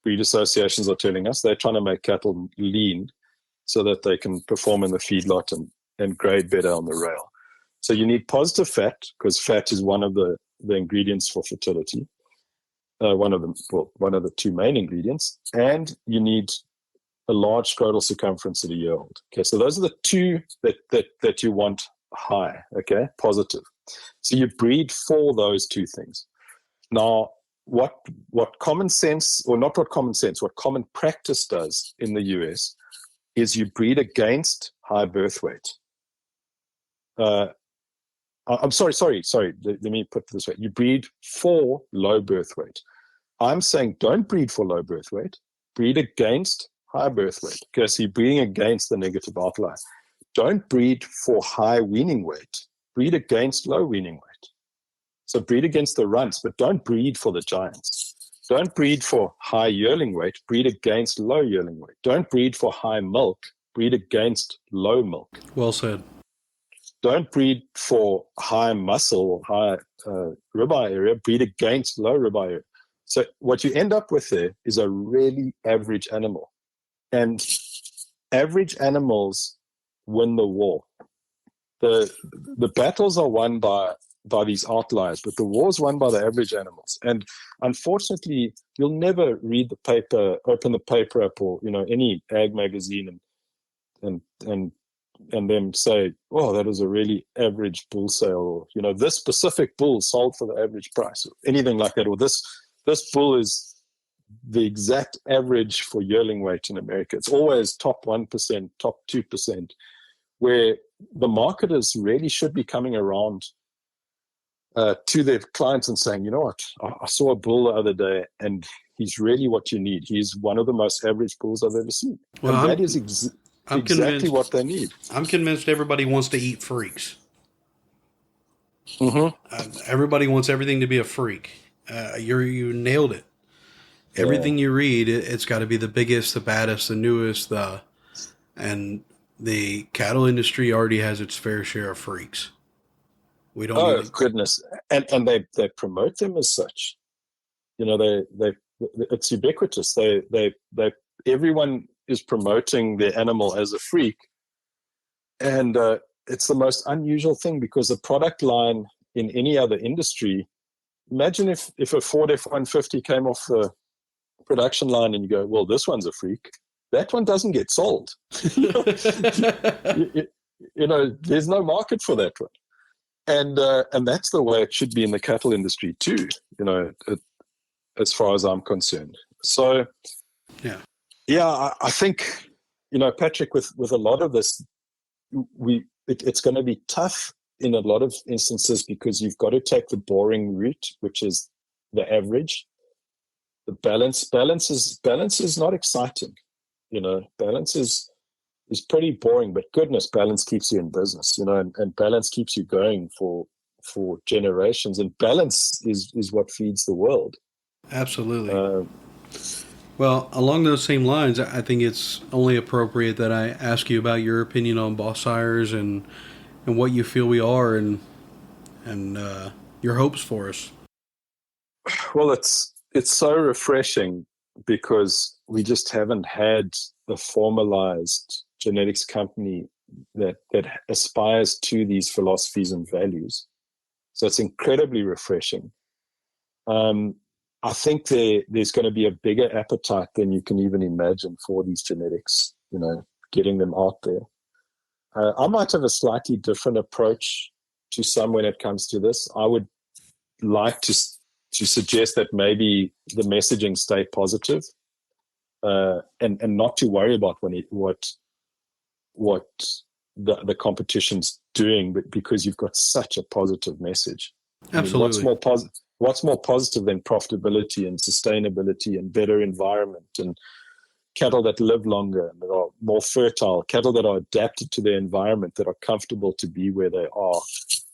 breed associations are telling us. They're trying to make cattle lean so that they can perform in the feedlot and grade better on the rail. So you need positive fat because fat is one of the ingredients for fertility. One of the two main ingredients. And you need a large scrotal circumference at a year old. Okay, so those are the two that you want high, okay, positive. So you breed for those two things. Now, what common sense, or not what common sense, what common practice does in the US is you breed against high birth weight. I'm sorry. Let me put it this way. You breed for low birth weight. I'm saying don't breed for low birth weight. Breed against high birth weight. Okay, so you're breeding against the negative outlier. Don't breed for high weaning weight. Breed against low weaning weight. So breed against the runts, but don't breed for the giants. Don't breed for high yearling weight. Breed against low yearling weight. Don't breed for high milk. Breed against low milk. Well said. Don't breed for high muscle or high ribeye area. Breed against low ribeye area. So what you end up with there is a really average animal. And average animals win the war. The battles are won by these outliers, but the war is won by the average animals. And unfortunately, you'll never read the paper, open the paper up, or any ag magazine and then say, oh, that is a really average bull sale, or this specific bull sold for the average price, or anything like that, or this bull is the exact average for yearling weight in America. It's always top 1%, top 2%, where the marketers really should be coming around to their clients and saying, you know what, I saw a bull the other day and he's really what you need. He's one of the most average bulls I've ever seen. Well, and that is exactly what they need. I'm convinced everybody wants to eat freaks. Mm-hmm. Everybody wants everything to be a freak. You nailed it. Everything you read, it's got to be the biggest, the baddest, the newest, and the cattle industry already has its fair share of freaks. We don't. Oh goodness, and they promote them as such. It's ubiquitous. They everyone is promoting their animal as a freak, and it's the most unusual thing because the product line in any other industry. Imagine if a Ford F-150 came off the production line and you go, well, this one's a freak. That one doesn't get sold. There's no market for that one. And that's the way it should be in the cattle industry too, as far as I'm concerned. So, I think, Patrick, with a lot of this, it's going to be tough in a lot of instances because you've got to take the boring route, which is the average. The balance is not exciting. Balance is pretty boring, but goodness, balance keeps you in business, and balance keeps you going for generations, and balance is what feeds the world. Absolutely. Well, along those same lines, I think it's only appropriate that I ask you about your opinion on boss sires and what you feel we are and your hopes for us. Well, it's so refreshing because we just haven't had the formalized genetics company that aspires to these philosophies and values. So it's incredibly refreshing. I think there's going to be a bigger appetite than you can even imagine for these genetics, getting them out there. I might have a slightly different approach to some when it comes to this. I would like to suggest that maybe the messaging stay positive, and not to worry about what the competition's doing, but because you've got such a positive message. Absolutely. I mean, what's more positive than profitability and sustainability and better environment and cattle that live longer and that are more fertile, cattle that are adapted to their environment, that are comfortable to be where they are?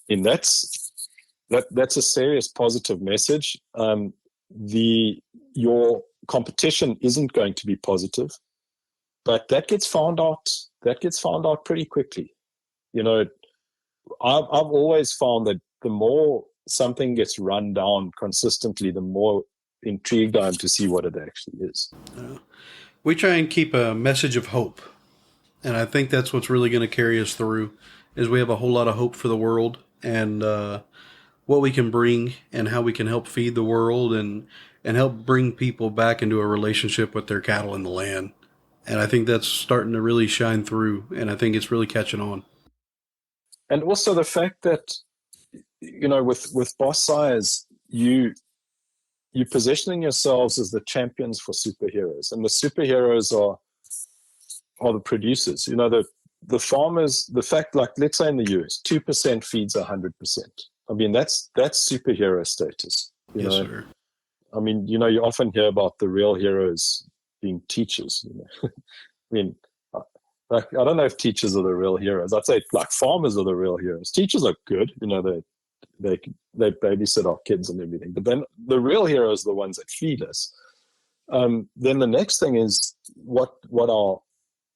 And that's a serious positive message. Your competition isn't going to be positive, but that gets found out. That gets found out pretty quickly. I've always found that the more something gets run down consistently, the more intrigued I am to see what it actually is. We try and keep a message of hope, and I think that's what's really going to carry us through. Is we have a whole lot of hope for the world and what we can bring and how we can help feed the world and help bring people back into a relationship with their cattle and the land. And I think that's starting to really shine through, and I think it's really catching on. And also the fact that, with boss sires, you're positioning yourselves as the champions for superheroes, and the superheroes are the producers. The farmers. The fact, like, let's say in the US, 2% feeds 100%. I mean, that's superhero status. Yes, sir. I mean, you often hear about the real heroes being teachers. I mean, like, I don't know if teachers are the real heroes. I'd say like farmers are the real heroes. Teachers are good. They babysit our kids and everything. But then the real heroes are the ones that feed us. Then the next thing is when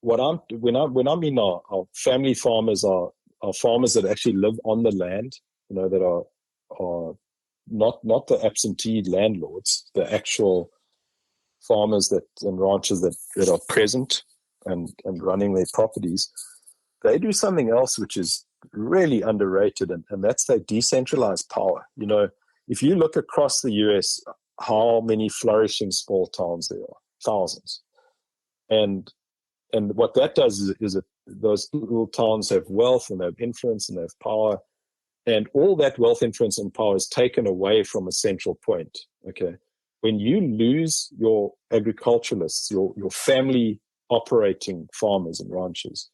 I mean our family farmers are farmers that actually live on the land, that are not the absentee landlords, the actual farmers and ranchers that are present and running their properties. They do something else which is really underrated, and that's their decentralized power. If you look across the US, how many flourishing small towns there are, thousands. And what that does is those little towns have wealth and they have influence and they have power. And all that wealth, influence, and power is taken away from a central point. Okay. When you lose your agriculturalists, your family operating farmers and ranchers,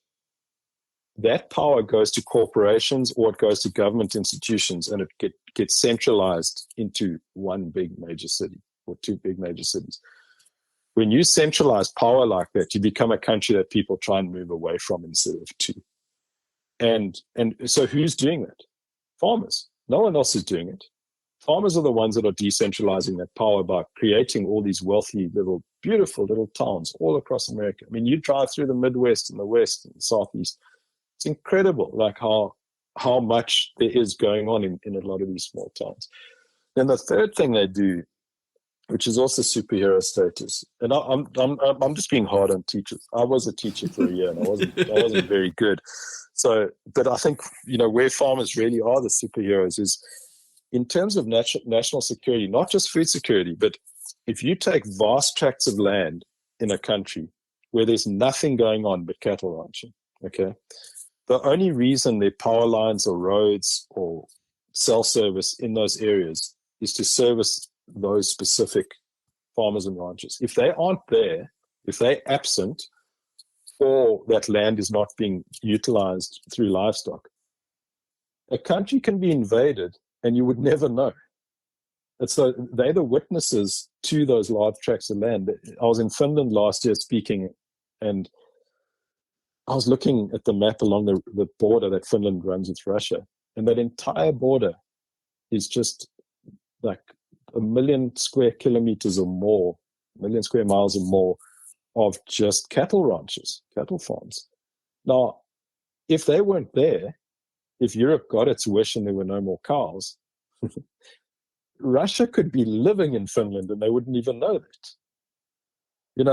that power goes to corporations or it goes to government institutions, and it gets centralized into one big major city or two big major cities. When you centralize power like that, you become a country that people try and move away from instead of to. And so who's doing that? Farmers. No one else is doing it. Farmers are the ones that are decentralizing that power by creating all these wealthy, little, beautiful little towns all across America. I mean, you drive through the Midwest and the West and the Southeast. It's incredible, like how much there is going on in a lot of these small towns. Then the third thing they do, which is also superhero status, and I'm just being hard on teachers. I was a teacher for a year and I wasn't very good. So, but I think where farmers really are the superheroes is in terms of national security, not just food security, but if you take vast tracts of land in a country where there's nothing going on but cattle ranching, okay, the only reason there are power lines or roads or cell service in those areas is to service those specific farmers and ranchers. If they aren't there, if they're absent, or that land is not being utilized through livestock, a country can be invaded and you would never know. And so they're the witnesses to those large tracts of land. I was in Finland last year speaking, and I was looking at the map along the border that Finland runs with Russia, and that entire border is just like 1 million square kilometers or more million square miles or more of just cattle ranches, cattle farms. Now, if they weren't there, if Europe got its wish and there were no more cows, Russia could be living in Finland and they wouldn't even know that.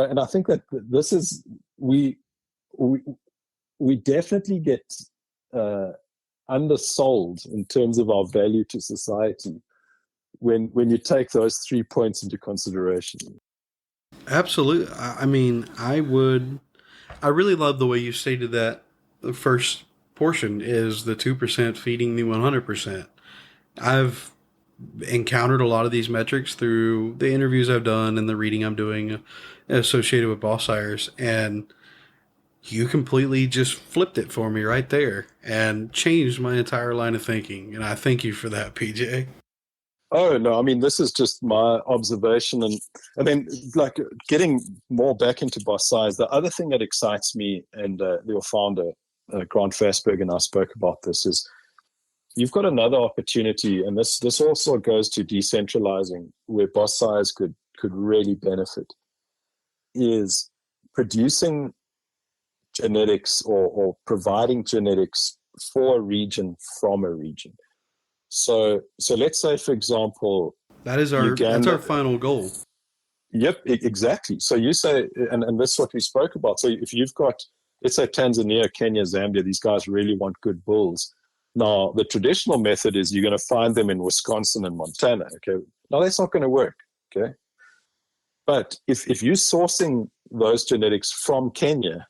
And I think that this is, we definitely get undersold in terms of our value to society when you take those 3 points into consideration. Absolutely. I mean, I really love the way you stated that the first portion is the 2% feeding the 100%. I've encountered a lot of these metrics through the interviews I've done and the reading I'm doing associated with boss sires, and you completely just flipped it for me right there and changed my entire line of thinking. And I thank you for that, PJ. Oh, no, I mean, this is just my observation. And then, like, getting more back into boss size, the other thing that excites me, and your founder, Grant Fassberg, and I spoke about this, is you've got another opportunity, and this also goes to decentralizing, where boss size could really benefit, is producing genetics or providing genetics for a region from a region. So let's say, for example, that's our final goal. Yep, exactly. So you say, and this is what we spoke about. So if you've got, let's say, Tanzania, Kenya, Zambia, these guys really want good bulls. Now, the traditional method is you're going to find them in Wisconsin and Montana. Okay, now that's not going to work. Okay, but if you're sourcing those genetics from Kenya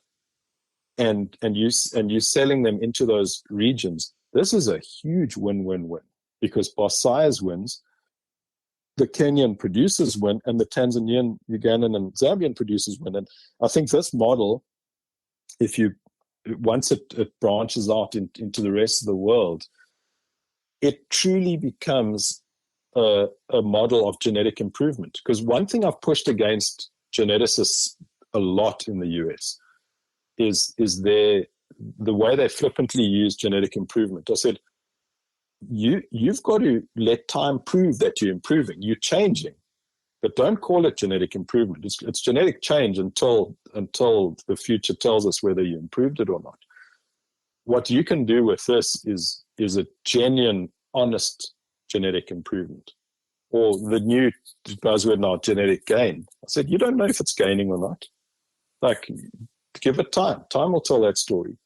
and you're selling them into those regions, this is a huge win-win-win, because boss size wins, the Kenyan producers win, and the Tanzanian, Ugandan, and Zambian producers win. And I think this model, once it branches out into the rest of the world, it truly becomes a model of genetic improvement. Because one thing I've pushed against geneticists a lot in the US is the way they flippantly use genetic improvement. I said, you've got to let time prove that you're improving. You're changing, but don't call it genetic improvement. It's genetic change until the future tells us whether you improved it or not. What you can do with this is a genuine, honest genetic improvement, or the new buzzword now, genetic gain. I said, you don't know if it's gaining or not. Like, give it time. Time will tell that story.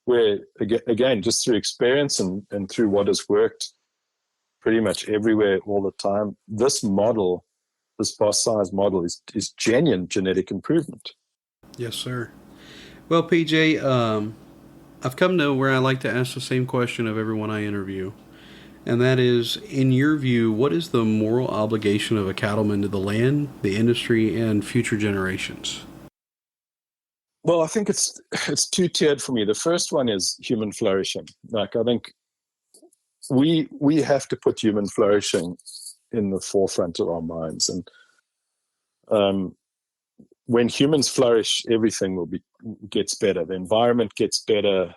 Where, again, just through experience and through what has worked pretty much everywhere all the time, this model, this boss size model, is genuine genetic improvement. Yes, sir. Well, PJ, I've come to where I like to ask the same question of everyone I interview. And that is, in your view, what is the moral obligation of a cattleman to the land, the industry, and future generations? Well, I think it's two-tiered for me. The first one is human flourishing. Like, I think we have to put human flourishing in the forefront of our minds. And when humans flourish, everything gets better. The environment gets better.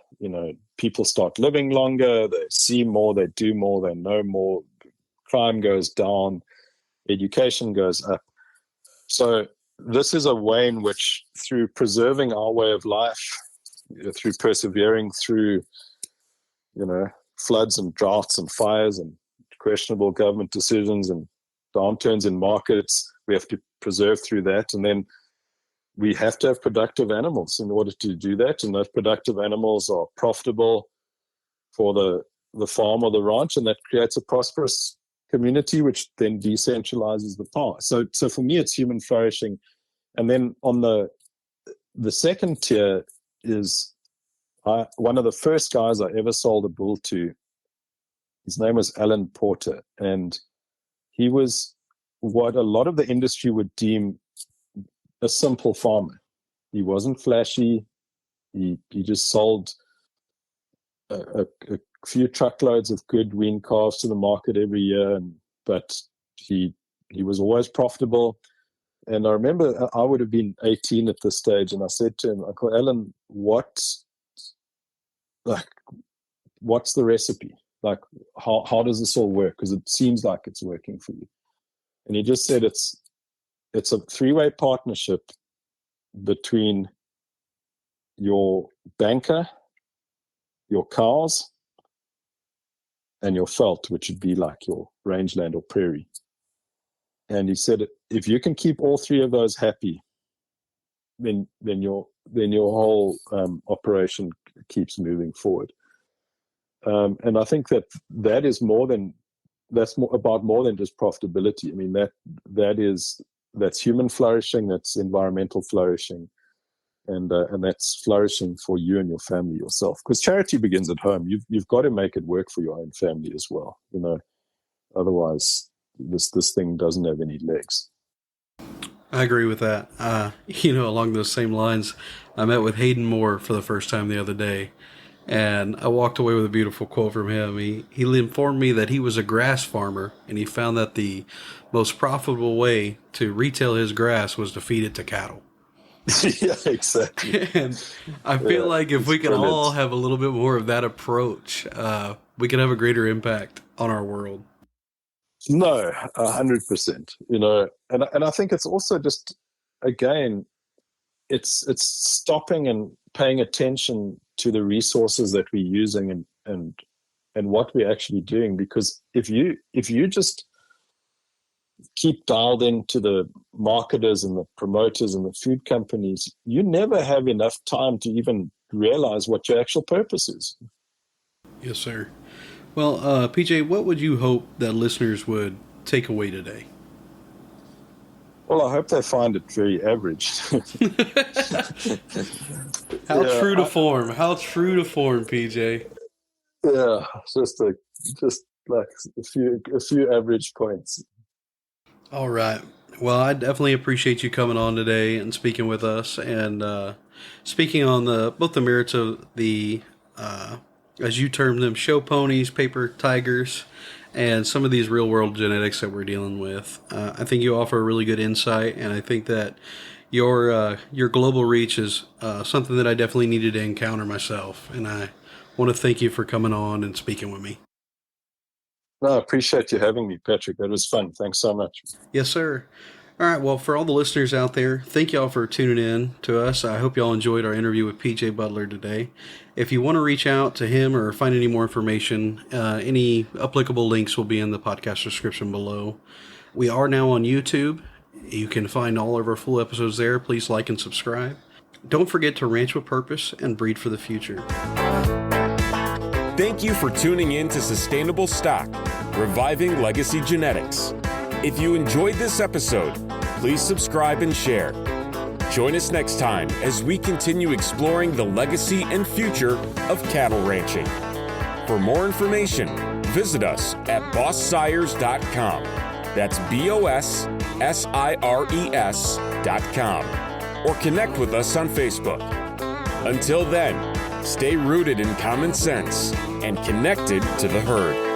People start living longer. They see more. They do more. They know more. Crime goes down. Education goes up. So this is a way in which, through preserving our way of life, through persevering through, floods and droughts and fires and questionable government decisions and downturns in markets, we have to preserve through that. And then we have to have productive animals in order to do that. And those productive animals are profitable for the farm or the ranch, and that creates a prosperous community, which then decentralizes the power. So for me, it's human flourishing. And then on the second tier is one of the first guys I ever sold a bull to. His name was Alan Porter, and he was what a lot of the industry would deem a simple farmer. He wasn't flashy. He just sold a few truckloads of good wean calves to the market every year, but he was always profitable. And I remember I would have been 18 at this stage, and I said to him, Uncle Alan, what's the recipe? Like, how does this all work? Because it seems like it's working for you. And he just said, it's it's a three-way partnership between your banker, your cows, and your veld, which would be like your rangeland or prairie. And he said, if you can keep all three of those happy, then your whole operation keeps moving forward. And I think that's about more than just profitability. I mean, that's human flourishing, that's environmental flourishing, and that's flourishing for you and your family yourself. Because charity begins at home. You've got to make it work for your own family as well. Otherwise this thing doesn't have any legs. I agree with that. Along those same lines, I met with Hayden Moore for the first time the other day, and I walked away with a beautiful quote from him. He informed me that he was a grass farmer, and he found that the most profitable way to retail his grass was to feed it to cattle. Yeah, exactly. And I feel like if we can all have a little bit more of that approach, we can have a greater impact on our world. No, 100%. And I think it's also just, again, it's stopping and paying attention to the resources that we're using and what we're actually doing. Because if you just keep dialed into the marketers and the promoters and the food companies, you never have enough time to even realize what your actual purpose is. Yes, sir. Well, PJ, what would you hope that listeners would take away today? Well, I hope they find it very average. How true to form. How true to form, PJ. Yeah, just like a few average points. All right. Well, I definitely appreciate you coming on today and speaking with us and speaking on both the merits of the as you term them, show ponies, paper tigers, and some of these real-world genetics that we're dealing with. I think you offer a really good insight, and I think that your global reach is something that I definitely needed to encounter myself, and I want to thank you for coming on and speaking with me. No, I appreciate you having me, Patrick. That was fun. Thanks so much. Yes, sir. All right, well, for all the listeners out there, thank y'all for tuning in to us. I hope y'all enjoyed our interview with PJ Budler today. If you want to reach out to him or find any more information, any applicable links will be in the podcast description below. We are now on YouTube. You can find all of our full episodes there. Please like and subscribe. Don't forget to ranch with purpose and breed for the future. Thank you for tuning in to Sustainable Stock, Reviving Legacy Genetics. If you enjoyed this episode, please subscribe and share. Join us next time as we continue exploring the legacy and future of cattle ranching. For more information, visit us at bosssires.com. That's BOSSIRES.com. Or connect with us on Facebook. Until then, stay rooted in common sense and connected to the herd.